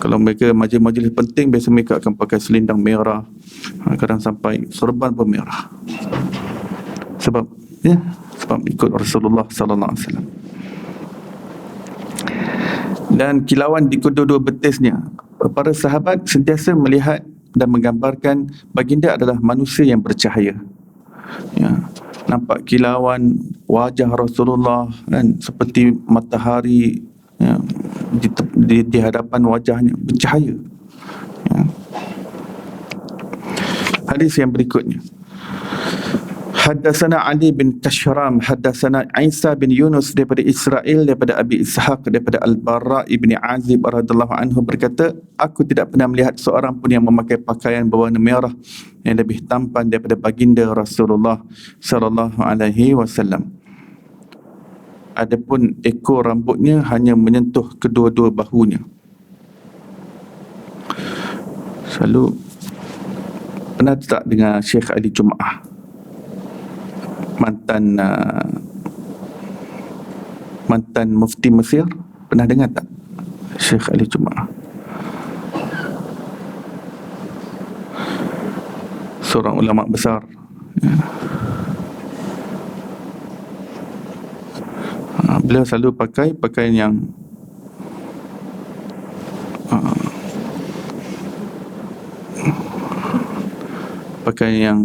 Kalau mereka majlis-majlis penting, biasa mereka akan pakai selendang merah, kadang sampai sorban pun merah. Sebab ikut Rasulullah sallallahu alaihi wasallam. Dan kilauan di kedua-dua betisnya, para sahabat sentiasa melihat dan menggambarkan baginda adalah manusia yang bercahaya. Ya, nampak kilauan wajah Rasulullah kan, seperti matahari, ya, di hadapan wajahnya bercahaya. Ya. Hadis yang berikutnya, Haddatsana Ali bin Kashram, haddatsana Isa bin Yunus daripada Israel, daripada Abi Ishaq, daripada Al-Bara ibni Azib radhiyallahu anhu berkata, aku tidak pernah melihat seorang pun yang memakai pakaian berwarna merah yang lebih tampan daripada baginda Rasulullah sallallahu alaihi wasallam. Adapun ekor rambutnya hanya menyentuh kedua-dua bahunya. Selalu pernah tak dengar Syekh Ali Jumaah, mantan mufti Mesir? Pernah dengar tak Syekh Ali Jumaah? Seorang ulama besar, ya. Beliau selalu pakai pakaian yang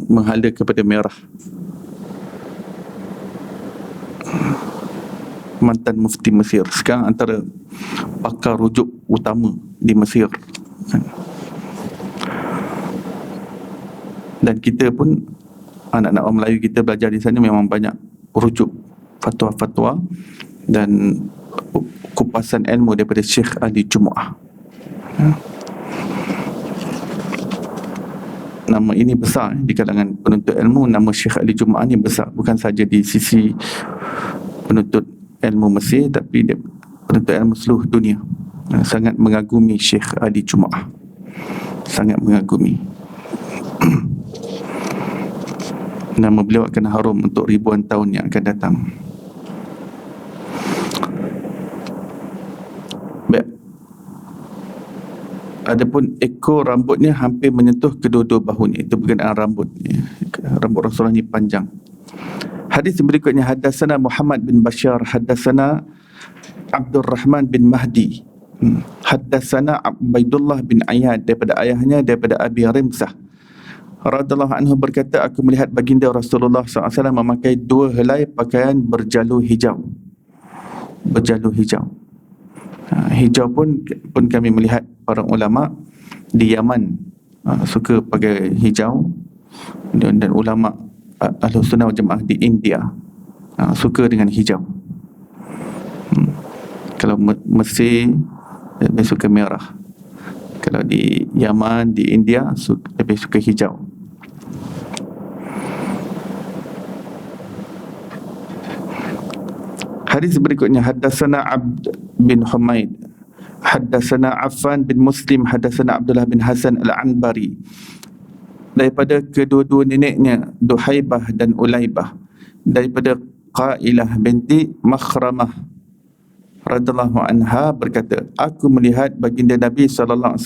menghala kepada merah. Mantan mufti Mesir, sekarang antara pakar rujuk utama di Mesir. Dan kita pun, anak-anak orang Melayu kita belajar di sana memang banyak rujuk fatwa-fatwa dan kupasan ilmu daripada Syekh Ali Jumaah. Nama ini besar di kalangan penuntut ilmu. Nama Syekh Ali Jumaah ni besar, bukan saja di sisi penuntut ilmu Mesir, tapi penuntut ilmu seluruh dunia sangat mengagumi Syekh Ali Jumaah, sangat mengagumi. Nama beliau akan harum untuk ribuan tahun yang akan datang. Baik. Adapun ekor rambutnya hampir menyentuh kedua-dua bahunya. Itu berkenaan rambut, ya. Rambut Rasulullah ni panjang. Hadis berikutnya, haddatsana Muhammad bin Bashar, haddatsana Abdul Rahman bin Mahdi, haddatsana Ubaidullah bin Ayyad daripada ayahnya, daripada Abi Rimsah radhiyallahu anhu berkata, aku melihat baginda Rasulullah SAW memakai dua helai pakaian berjalur hijau. Hijau pun kami melihat para ulama di Yaman suka pakai hijau, dan ulama Ahlus Sunnah wal Jamaah di India suka dengan hijau. Kalau Mesir lebih suka merah, kalau di Yaman, di India lebih suka hijau. Hadis berikutnya, haddatsana Abd bin Humaid, haddatsana Affan bin Muslim, haddatsana Abdullah bin Hasan Al-Anbari daripada kedua-dua neneknya Duhaibah dan Ulaibah, daripada Qailah binti Makhramah radhiyallahu anha berkata, aku melihat baginda Nabi SAW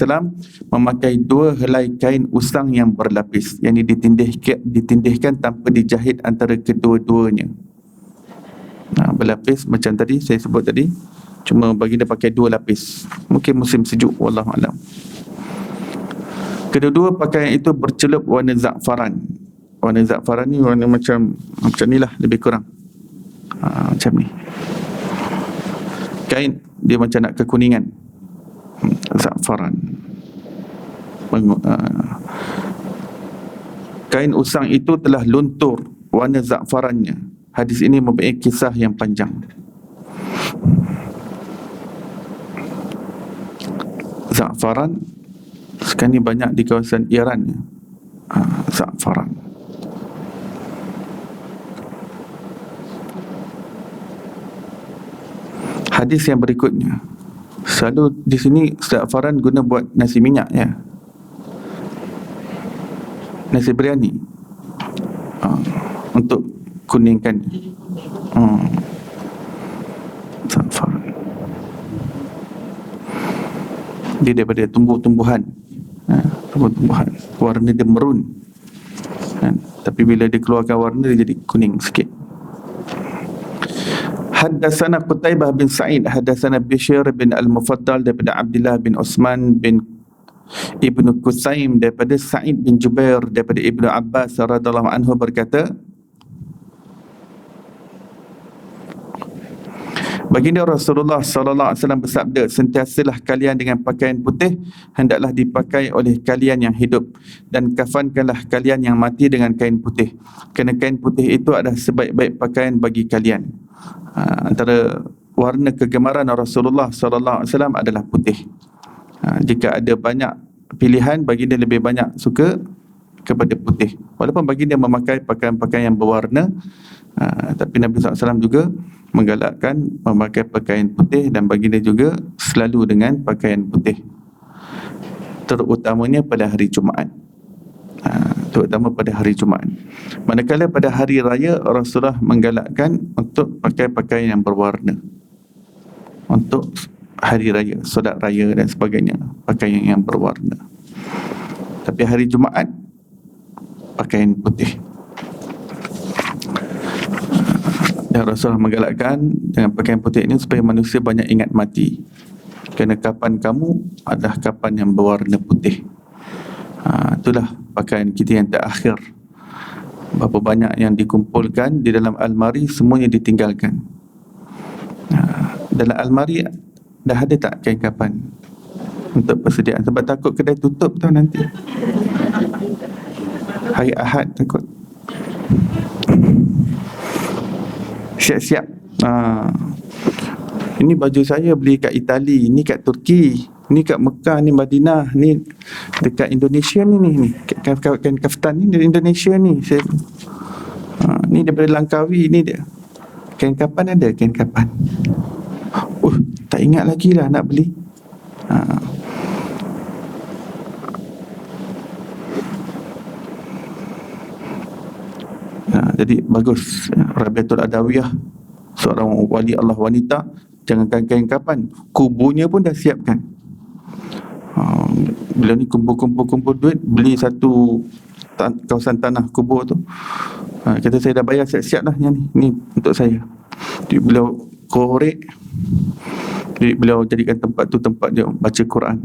memakai dua helai kain usang yang berlapis, yang ditindihkan tanpa dijahit antara kedua-duanya. Berlapis macam tadi saya sebut tadi, cuma baginda pakai dua lapis, mungkin musim sejuk, wallahu alam. Kedua-dua pakaian itu bercelup warna za'faran. Warna za'faran ni warna macam ni lah, lebih kurang macam ni. Kain dia macam nak kekuningan, za'faran. Kain usang itu telah luntur warna za'farannya. Hadis ini mempunyai kisah yang panjang. Za'faran sekarang ni banyak di kawasan Iran, ya. Za'faran. Hadis yang berikutnya, selalu di sini za'faran guna buat nasi minyak ya, nasi biryani, untuk kuningkan. Za'faran dia daripada tumbuh-tumbuhan, tumbuh-tumbuhan, warna dia merun, tapi bila dia keluarkan warna dia jadi kuning sikit. Haddatsana Qutaibah bin Sa'id, haddatsana Bishr bin Al-Mufaddal daripada Abdullah bin Utsman bin Ibnu Qusaim daripada Sa'id bin Jubair daripada Ibnu Abbas radhiyallahu anhu berkata, baginda Rasulullah sallallahu alaihi wasallam bersabda, sentiasalah kalian dengan pakaian putih, hendaklah dipakai oleh kalian yang hidup, dan kafankanlah kalian yang mati dengan kain putih, kerana kain putih itu adalah sebaik-baik pakaian bagi kalian. Antara warna kegemaran Rasulullah sallallahu alaihi wasallam adalah putih. Jika ada banyak pilihan, baginda lebih banyak suka kepada putih. Walaupun baginda memakai pakaian-pakaian yang berwarna, tapi Nabi SAW juga menggalakkan memakai pakaian putih, dan baginda juga selalu dengan pakaian putih, terutamanya pada hari Jumaat. Terutama pada hari Jumaat. Manakala pada hari raya, Rasulullah menggalakkan untuk pakai pakaian yang berwarna. Untuk hari raya, solat raya dan sebagainya, pakaian yang berwarna. Tapi hari Jumaat, pakaian putih. Dan Rasulullah menggalakkan dengan pakaian putih ini supaya manusia banyak ingat mati, kerana kapan kamu adalah kapan yang berwarna putih. Itulah pakaian kita yang terakhir. Berapa banyak yang dikumpulkan di dalam almari, semuanya ditinggalkan. Dalam almari dah ada tak kain kapan untuk persediaan? Sebab takut kedai tutup tau nanti, hari Ahad takut. Siap-siap. Ini baju saya beli kat Itali, ni kat Turki, ni kat Mekah, ni Madinah, ni dekat Indonesia ni kain kaftan ni dari Indonesia ni. Saya, ni daripada Langkawi, ni dia. Kain kapan ada, kain kapan. Tak ingat lagi lah nak beli. Jadi bagus. Rabiatul Adawiyah, seorang wali Allah wanita, jangankan kain kapan, kubunya pun dah siapkan. Bila ni kumpul duit, beli satu kawasan tanah kubur tu. Kata saya dah bayar, siap-siap lah yang ni untuk saya. Jadi beliau korek, jadi beliau jadikan tempat tu tempat dia baca Quran.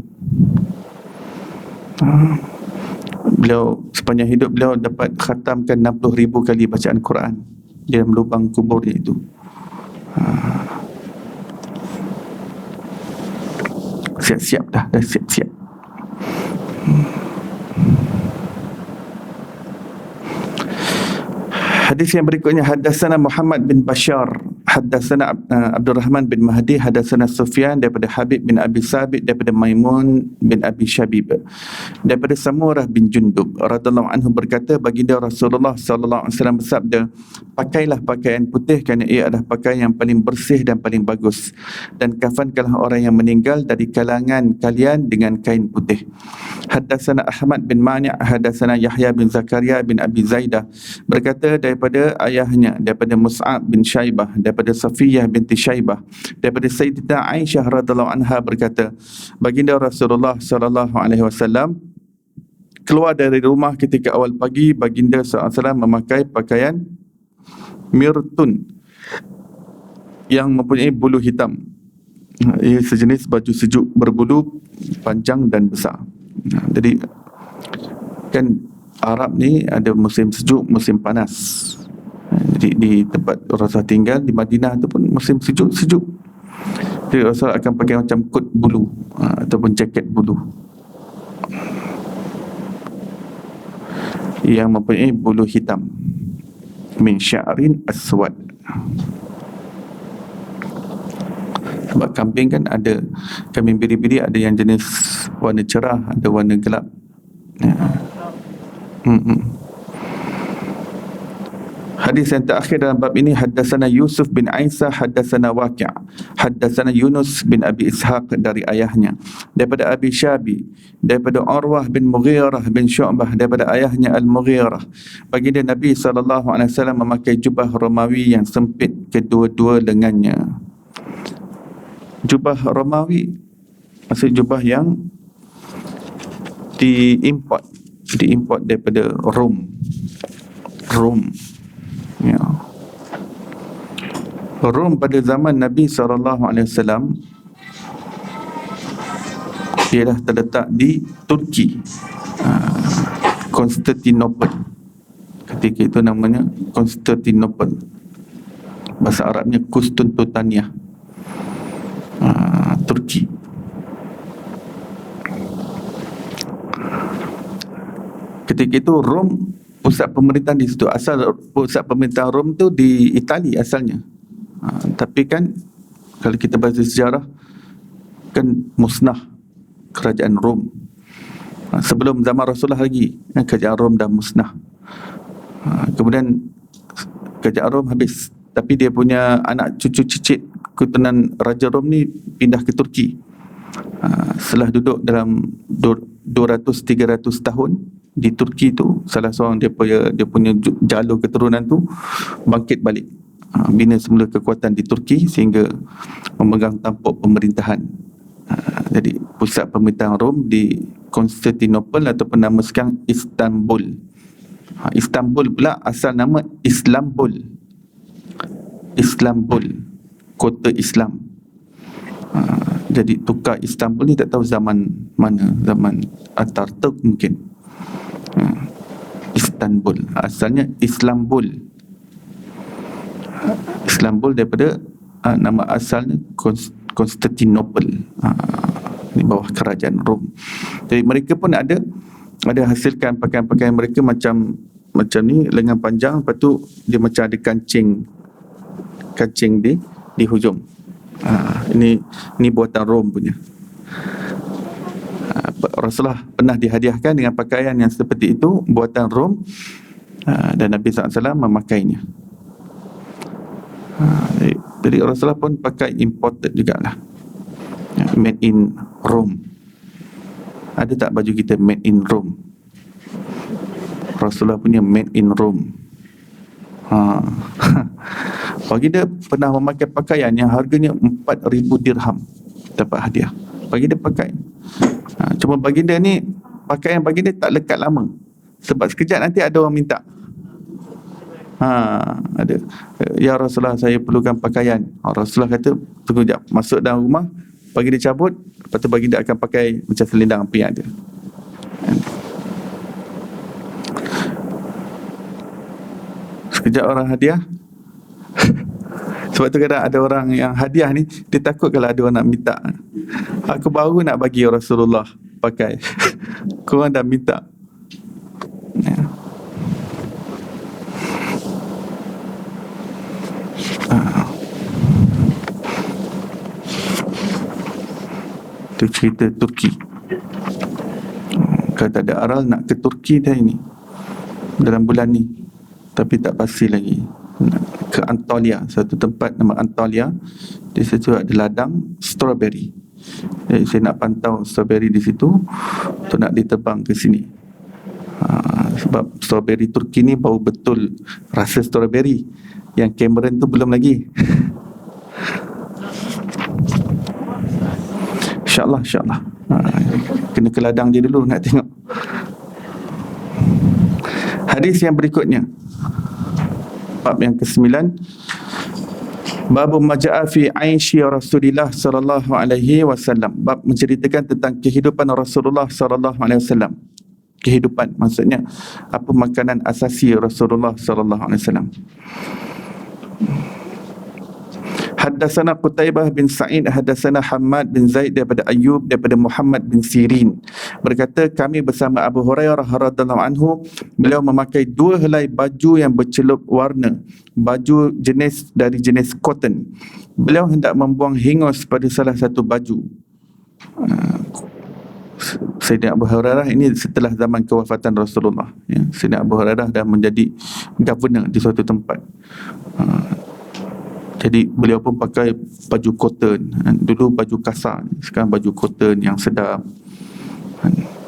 Beliau sepanjang hidup beliau dapat khatamkan 60,000 kali bacaan Quran di dalam lubang kubur dia itu. Siap-siap dah siap-siap. Hadis yang berikutnya, haddatsana Muhammad bin Bashar, haddatsana Abdul Rahman bin Mahdi, haddatsana Sufyan daripada Habib bin Abi Sabit daripada Maimun bin Abi Syabib daripada Samurah bin Jundub radhiyallahu anhu berkata, baginda Rasulullah sallallahu alaihi wasallam bersabda, pakailah pakaian putih kerana ia adalah pakaian yang paling bersih dan paling bagus, dan kafankanlah orang yang meninggal dari kalangan kalian dengan kain putih. Haddatsana Ahmad bin Mani', haddatsana Yahya bin Zakaria bin Abi Zaidah berkata daripada ayahnya, daripada Mus'ab bin Syaibah, daripada Safiyah binti Syaibah, daripada Sayyidatina Aisyah radhiyallahu anha berkata, baginda Rasulullah sallallahu alaihi wasallam keluar dari rumah ketika awal pagi. Baginda sallallahu alaihi wasallam memakai pakaian mirtun yang mempunyai bulu hitam. Ia sejenis baju sejuk berbulu panjang dan besar. Jadi kan Arab ni ada musim sejuk, musim panas. Jadi di tempat Rasulullah tinggal di Madinah tu pun musim sejuk. Jadi Rasulullah akan pakai macam kot bulu ataupun jaket bulu yang mempunyai bulu hitam, min sya'rin aswad. Sebab kambing kan ada, kambing biri-biri ada yang jenis warna cerah, ada warna gelap. Hadis yang terakhir dalam bab ini, haddatsana Yusuf bin Isa, haddatsana Waqi', haddatsana Yunus bin Abi Ishaq dari ayahnya, daripada Abi Syabi, daripada Urwah bin Mughirah bin Syu'bah, daripada ayahnya Al-Mughirah. Baginda Nabi SAW memakai jubah Romawi yang sempit kedua-dua lengannya. Jubah Romawi maksud jubah yang diimport daripada Rom. Ya. Rom pada zaman Nabi SAW dia dah terletak di Turki, Konstantinopel. Ketika itu namanya Konstantinopel, bahasa Arabnya Konstantinopel, Turki. Ketika itu Rom, pusat pemerintahan di situ. Asal pusat pemerintahan Rom tu di Itali asalnya. Tapi kan kalau kita baca sejarah kan musnah kerajaan Rom. Sebelum zaman Rasulullah lagi kerajaan Rom dah musnah. Kemudian kerajaan Rom habis, tapi dia punya anak cucu cicit keturunan Raja Rom ni pindah ke Turki. Setelah duduk dalam 200-300 tahun di Turki tu, salah seorang dia punya jalur keturunan tu bangkit balik, bina semula kekuatan di Turki sehingga memegang tampuk pemerintahan. Jadi pusat pemerintahan Rom di Konstantinopel ataupun nama sekarang Istanbul. Istanbul pula asal nama Islambul, kota Islam. Jadi tukar Istanbul ni tak tahu zaman mana, zaman Atatürk mungkin. Istanbul asalnya Islambul daripada nama asalnya Konstantinopel, di bawah kerajaan Rom. Jadi mereka pun ada hasilkan pakaian-pakaian mereka macam ni, lengan panjang, lepas tu dia macam ada kancing di hujung. Ini buatan Rom punya. Rasulullah pernah dihadiahkan dengan pakaian yang seperti itu, buatan Rom, dan Nabi SAW memakainya. Jadi Rasulullah pun pakai imported jugalah, made in Rome. Ada tak baju kita made in Rome? Rasulullah punya made in Rome. Baginda pernah memakai pakaian yang harganya 4,000 dirham, dapat hadiah. Baginda pakai. Cuma baginda ni, pakaian baginda tak lekat lama, sebab sekejap nanti ada orang minta. Ada, ya Rasulullah, saya perlukan pakaian. Rasulullah kata, tunggu jap, masuk dalam rumah, baginda cabut, lepas tu baginda akan pakai macam selendang api yang ada. Sekejap orang hadiah. Sebab tu kadang ada orang yang hadiah ni, dia takut kalau ada orang nak minta. Aku baru nak bagi Rasulullah pakai, korang dah minta. Itu cerita Turki. Kalau tak ada aral nak ke Turki dah ini dalam bulan ni, tapi tak pasti lagi. Ke Antalya, satu tempat nama Antalya. Di situ ada ladang strawberry. Jadi saya nak pantau strawberry di situ untuk nak diterbang ke sini. Sebab strawberry Turki ni bau betul rasa strawberry. Yang Cameron tu belum lagi. InsyaAllah kena ke ladang dia dulu nak tengok. Hadis yang berikutnya, bab yang ke-9, bab maja'a fi aishi Rasulillah sallallahu alaihi wasallam. Bab menceritakan tentang kehidupan Rasulullah sallallahu alaihi wasallam. Kehidupan maksudnya apa makanan asasi Rasulullah sallallahu alaihi wasallam. Haddatsana Qutaibah bin Sa'id, haddatsana Hammad bin Zaid daripada Ayyub daripada Muhammad bin Sirin, berkata kami bersama Abu Hurairah radhiyallahu anhu, beliau memakai 2 helai baju yang bercelup warna, baju dari jenis cotton. Beliau hendak membuang hingus pada salah satu baju. Sayyidina Abu Hurairah ini setelah zaman kewafatan Rasulullah, ya. Sayyidina Abu Hurairah dah menjadi governor di suatu tempat. Jadi beliau pun pakai baju cotton, dulu baju kasar, sekarang baju cotton yang sedap.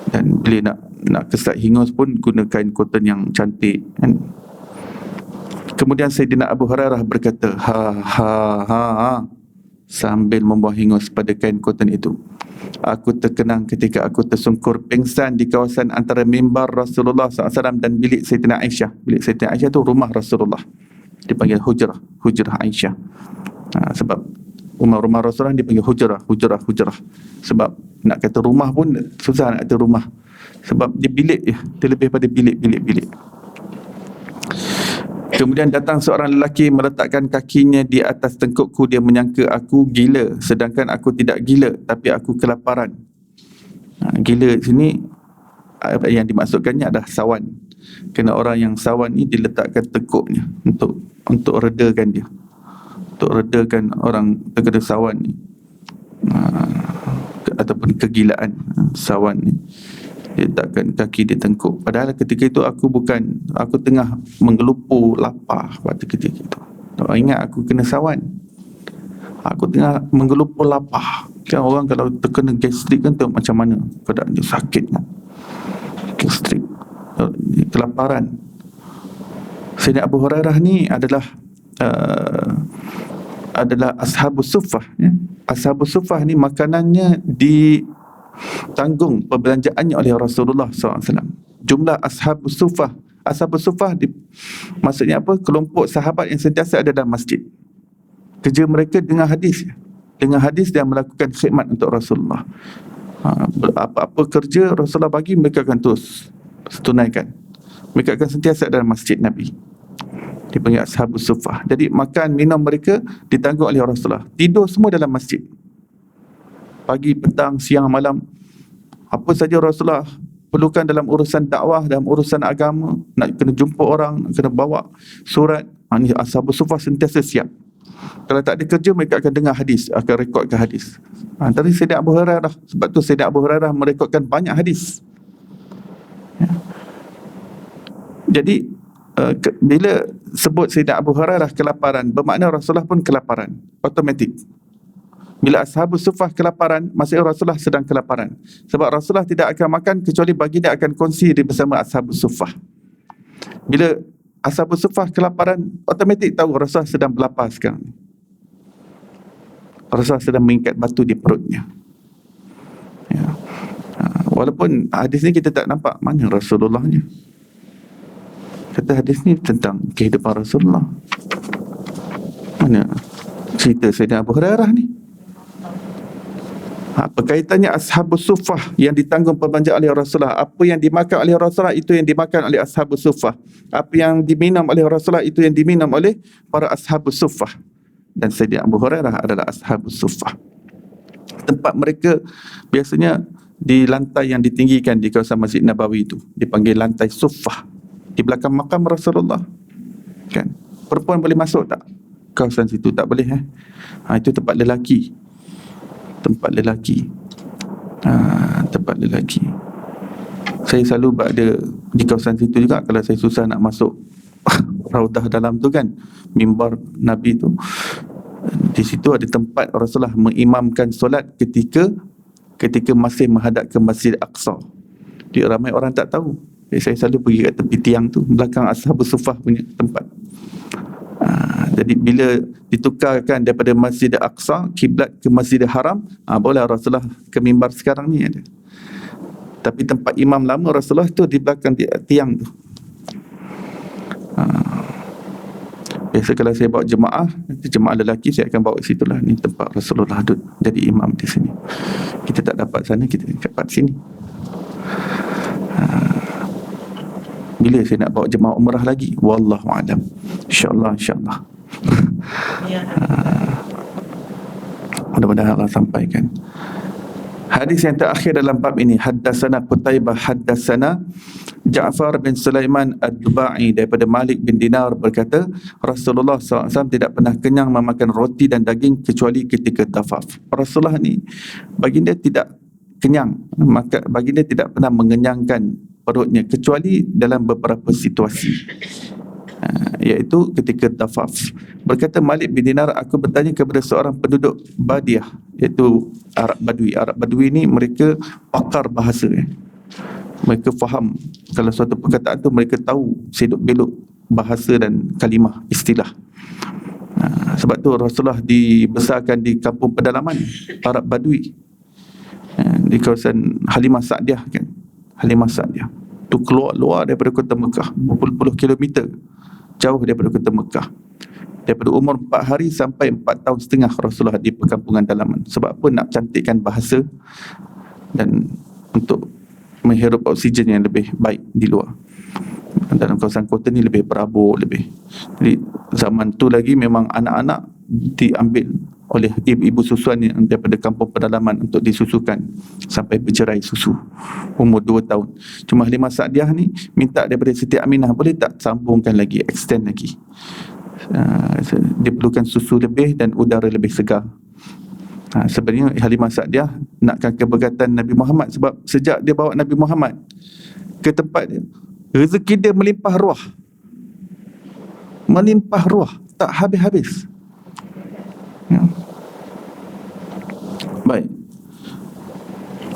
Dan beliau nak kesat hingus pun guna kain cotton yang cantik, kan. Kemudian Sayyidina Abu Hurairah berkata, ha, sambil membuah hingus pada kain cotton itu. Aku terkenang ketika aku tersungkur pingsan di kawasan antara mimbar Rasulullah SAW dan bilik Sayyidina Aisyah. Bilik Sayyidina Aisyah tu rumah Rasulullah, dipanggil hujrah Aisyah. Sebab rumah Rasulullah dipanggil hujrah. Sebab nak kata rumah pun susah nak kata rumah. Sebab dia bilik je, dia lebih pada bilik. Kemudian datang seorang lelaki meletakkan kakinya di atas tengkukku. Dia menyangka aku gila, sedangkan aku tidak gila, tapi aku kelaparan. Gila sini yang dimaksudkannya adalah sawan. Kerana orang yang sawan ni diletakkan tengkuknya untuk redakan dia, untuk redakan orang terkena sawan ni, ataupun kegilaan sawan ni. Dia letakkan kaki di tengkuk. Padahal ketika itu aku tengah menggelupur lapar pada ketika itu. Ingat aku kena sawan, aku tengah menggelupur lapar. Kan orang kalau terkena gastrik kan tengok macam mana keadaan dia, sakit kan, gastrik, kelaparan. Sayyidina Abu Hurairah ni adalah ashabus suffah, ya. Ashabus suffah ni makanannya ditanggung perbelanjaannya oleh Rasulullah SAW. Jumlah ashabus suffah, maksudnya apa? Kelompok sahabat yang sentiasa ada dalam masjid. Kerja mereka dengar hadis dan melakukan khidmat untuk Rasulullah. Apa-apa kerja Rasulullah bagi, mereka akan terus tunaikan. Mereka akan sentiasa dalam masjid Nabi, dipanggil ashabus suffah. Jadi makan minum mereka ditanggung oleh Rasulullah. Tidur semua dalam masjid, pagi, petang, siang, malam. Apa saja Rasulullah perlukan dalam urusan dakwah, dalam urusan agama, nak kena jumpa orang, nak kena bawa surat, ni ashabus suffah sentiasa siap. Kalau tak ada kerja, mereka akan dengar hadis, akan rekodkan hadis. Antara Sayyidina Abu Hurairah. Sebab tu Sayyidina Abu Hurairah merekodkan banyak hadis, ya. Jadi bila sebut Sayyidina Abu Hurairah kelaparan, bermakna Rasulullah pun kelaparan, automatik. Bila ashabus suffah kelaparan, maksudnya Rasulullah sedang kelaparan. Sebab Rasulullah tidak akan makan kecuali baginda akan kongsi bersama ashabus suffah. Bila ashabus suffah kelaparan, automatik tahu Rasulullah sedang berlapar sekarang. Rasulullah sedang mengikat batu di perutnya, ya. Walaupun hadis ni kita tak nampak mana Rasulullahnya. Kata hadis ni tentang kehidupan Rasulullah, mana cerita Sayyidina Abu Hurairah ni? Berkaitannya ashabus suffah yang ditanggung perbelanjaan oleh Rasulullah. Apa yang dimakan oleh Rasulullah, itu yang dimakan oleh ashabus suffah. Apa yang diminum oleh Rasulullah, itu yang diminum oleh para ashabus suffah. Dan Sayyidina Abu Hurairah adalah ashabus suffah. Tempat mereka biasanya di lantai yang ditinggikan di kawasan Masjid Nabawi itu, dipanggil lantai suffah, di belakang makam Rasulullah, kan. Perempuan boleh masuk tak kawasan situ? Tak boleh, itu tempat lelaki. Tempat lelaki. Saya selalu berada di kawasan situ juga kalau saya susah nak masuk raudah dalam tu, kan, mimbar Nabi tu. Di situ ada tempat Rasulullah mengimamkan solat ketika masih menghadap ke Masjid Aqsa. Jadi ramai orang tak tahu. Jadi saya selalu pergi kat tepi tiang tu, belakang ashabus suffah punya tempat. Jadi bila ditukarkan daripada Masjid Aqsa, kiblat ke Masjidil Haram, boleh Rasulullah ke mimbar sekarang ni ada. Tapi tempat imam lama Rasulullah tu di belakang tiang tu. Biasa kalau saya bawa jemaah lelaki, saya akan bawa situ lah. Ni tempat Rasulullah duduk jadi imam di sini. Kita tak dapat sana, kita dapat sini. Bila saya nak bawa jemaah umrah lagi, wallahu alam. InsyaAllah. Mudah-mudahan Allah sampaikan. Hadis yang terakhir dalam bab ini, haddatsana Qutaibah haddatsana Ja'far bin Sulaiman Ad-Dubai daripada Malik bin Dinar berkata, Rasulullah SAW tidak pernah kenyang memakan roti dan daging kecuali ketika tafaf. Rasulullah ni, baginda tidak kenyang. Maka baginda tidak pernah mengenyangkan perutnya kecuali dalam beberapa situasi, iaitu ketika tafaf. Berkata Malik bin Dinar, aku bertanya kepada seorang penduduk Badiah, iaitu Arab Badui. Arab Badui ni mereka pakar bahasa, mereka faham kalau suatu perkataan tu, mereka tahu seduk beluk bahasa dan kalimah, istilah. Sebab tu Rasulullah dibesarkan di kampung pedalaman Arab Badui, di kawasan Halimah Sa'diyah kan. Halimah Sa'diyah tu keluar daripada kota Mekah, berpuluh-puluh kilometer jauh daripada kota Mekah. Daripada umur 4 hari sampai 4 tahun setengah Rasulullah di perkampungan dalaman. Sebab apa? Nak cantikkan bahasa dan untuk menghirup oksigen yang lebih baik di luar. Dalam kawasan kota ni lebih berabuk lebih. Jadi zaman tu lagi memang anak-anak diambil oleh ibu-ibu susuan yang daripada kampung pedalaman untuk disusukan sampai bercerai susu umur 2 tahun. Cuma Halimah Sa'diyah ni minta daripada Siti Aminah, boleh tak sambungkan lagi, extend lagi. Dia perlukan susu lebih dan udara lebih segar. Sebenarnya Halimah Sa'diyah nakkan keberkatan Nabi Muhammad, sebab sejak dia bawa Nabi Muhammad ke tempat dia, rezeki dia melimpah ruah, tak habis-habis. Ya. Baik.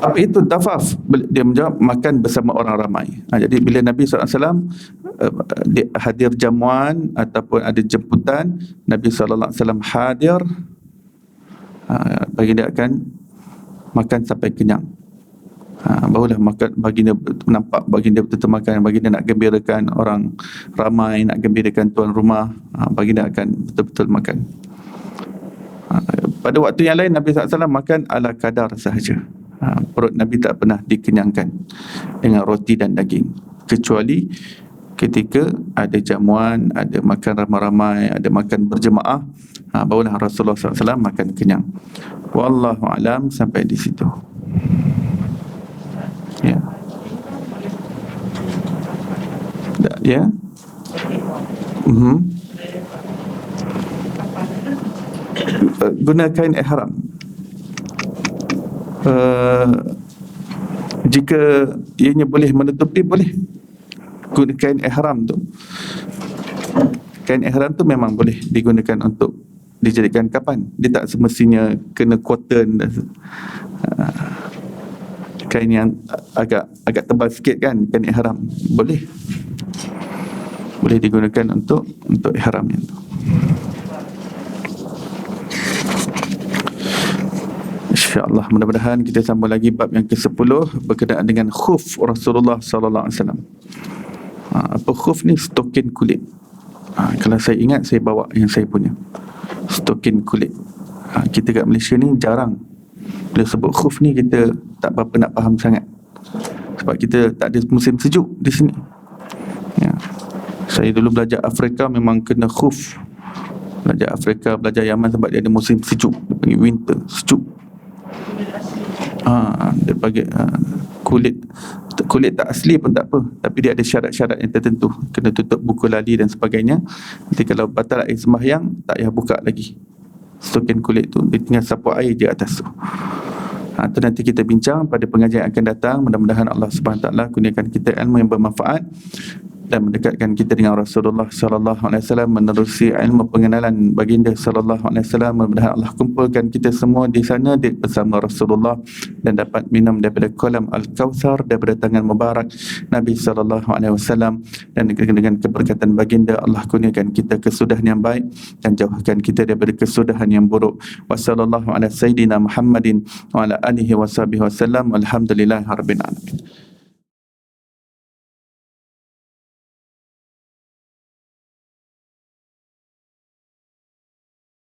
Apa itu tafaf? Dia menjawab, makan bersama orang ramai. Jadi bila Nabi SAW hadir jamuan ataupun ada jemputan, Nabi SAW hadir, baginda akan makan sampai kenyang. Barulah makan, baginda nampak baginda betul-betul makan, baginda nak gembirakan orang ramai, nak gembirakan tuan rumah, baginda akan betul-betul makan. Pada waktu yang lain Nabi SAW makan ala kadar sahaja. Perut Nabi tak pernah dikenyangkan dengan roti dan daging, kecuali ketika ada jamuan, ada makan ramai-ramai, ada makan berjemaah, barulah Rasulullah SAW makan kenyang. Wallahu alam, sampai di situ. Ya. Ya. Guna kain ihram. Jika ianya boleh menutupi, boleh guna kain ihram tu. Kain ihram tu memang boleh digunakan untuk dijadikan kapan. Dia tak semestinya kena cotton dan kain yang agak tebal sikit kan, kain ihram boleh digunakan untuk ihram yang tu. InsyaAllah, mudah-mudahan kita sambung lagi bab yang ke-10 berkenaan dengan khuf Rasulullah sallallahu alaihi wasallam. Apa khuf ni? Stokin kulit. Kalau saya ingat, saya bawa yang saya punya stokin kulit. Kita kat Malaysia ni jarang bila sebut khuf ni, kita tak berapa nak faham sangat, sebab kita tak ada musim sejuk di sini. Ya. Saya dulu belajar Afrika memang kena khuf. Belajar Afrika, belajar Yaman, sebab dia ada musim sejuk, dia panggil winter, sejuk. Dia bagi kulit tak asli pun tak apa, tapi dia ada syarat-syarat yang tertentu, kena tutup buku lali dan sebagainya. Nanti kalau batal air sembahyang, tak payah buka lagi stokin kulit tu, dia tinggal sapu air je atas tu. Itu nanti kita bincang pada pengajian yang akan datang. Mudah-mudahan Allah Subhanahu Wa Taala kurniakan kita ilmu yang bermanfaat dan mendekatkan kita dengan Rasulullah sallallahu alaihi wasallam, menerusi ilmu pengenalan baginda sallallahu alaihi wasallam. Mudah-mudahan Allah kumpulkan kita semua di sana bersama Rasulullah dan dapat minum daripada kolam Al-Kautsar, daripada tangan mubarak Nabi sallallahu alaihi wasallam, dan dengan keberkatan baginda Allah kurniakan kita kesudahan yang baik dan jauhkan kita daripada kesudahan yang buruk. Wassallallahu ala sayyidina Muhammadin wa ala alihi washabihi wasallam. Alhamdulillahirabbil alamin.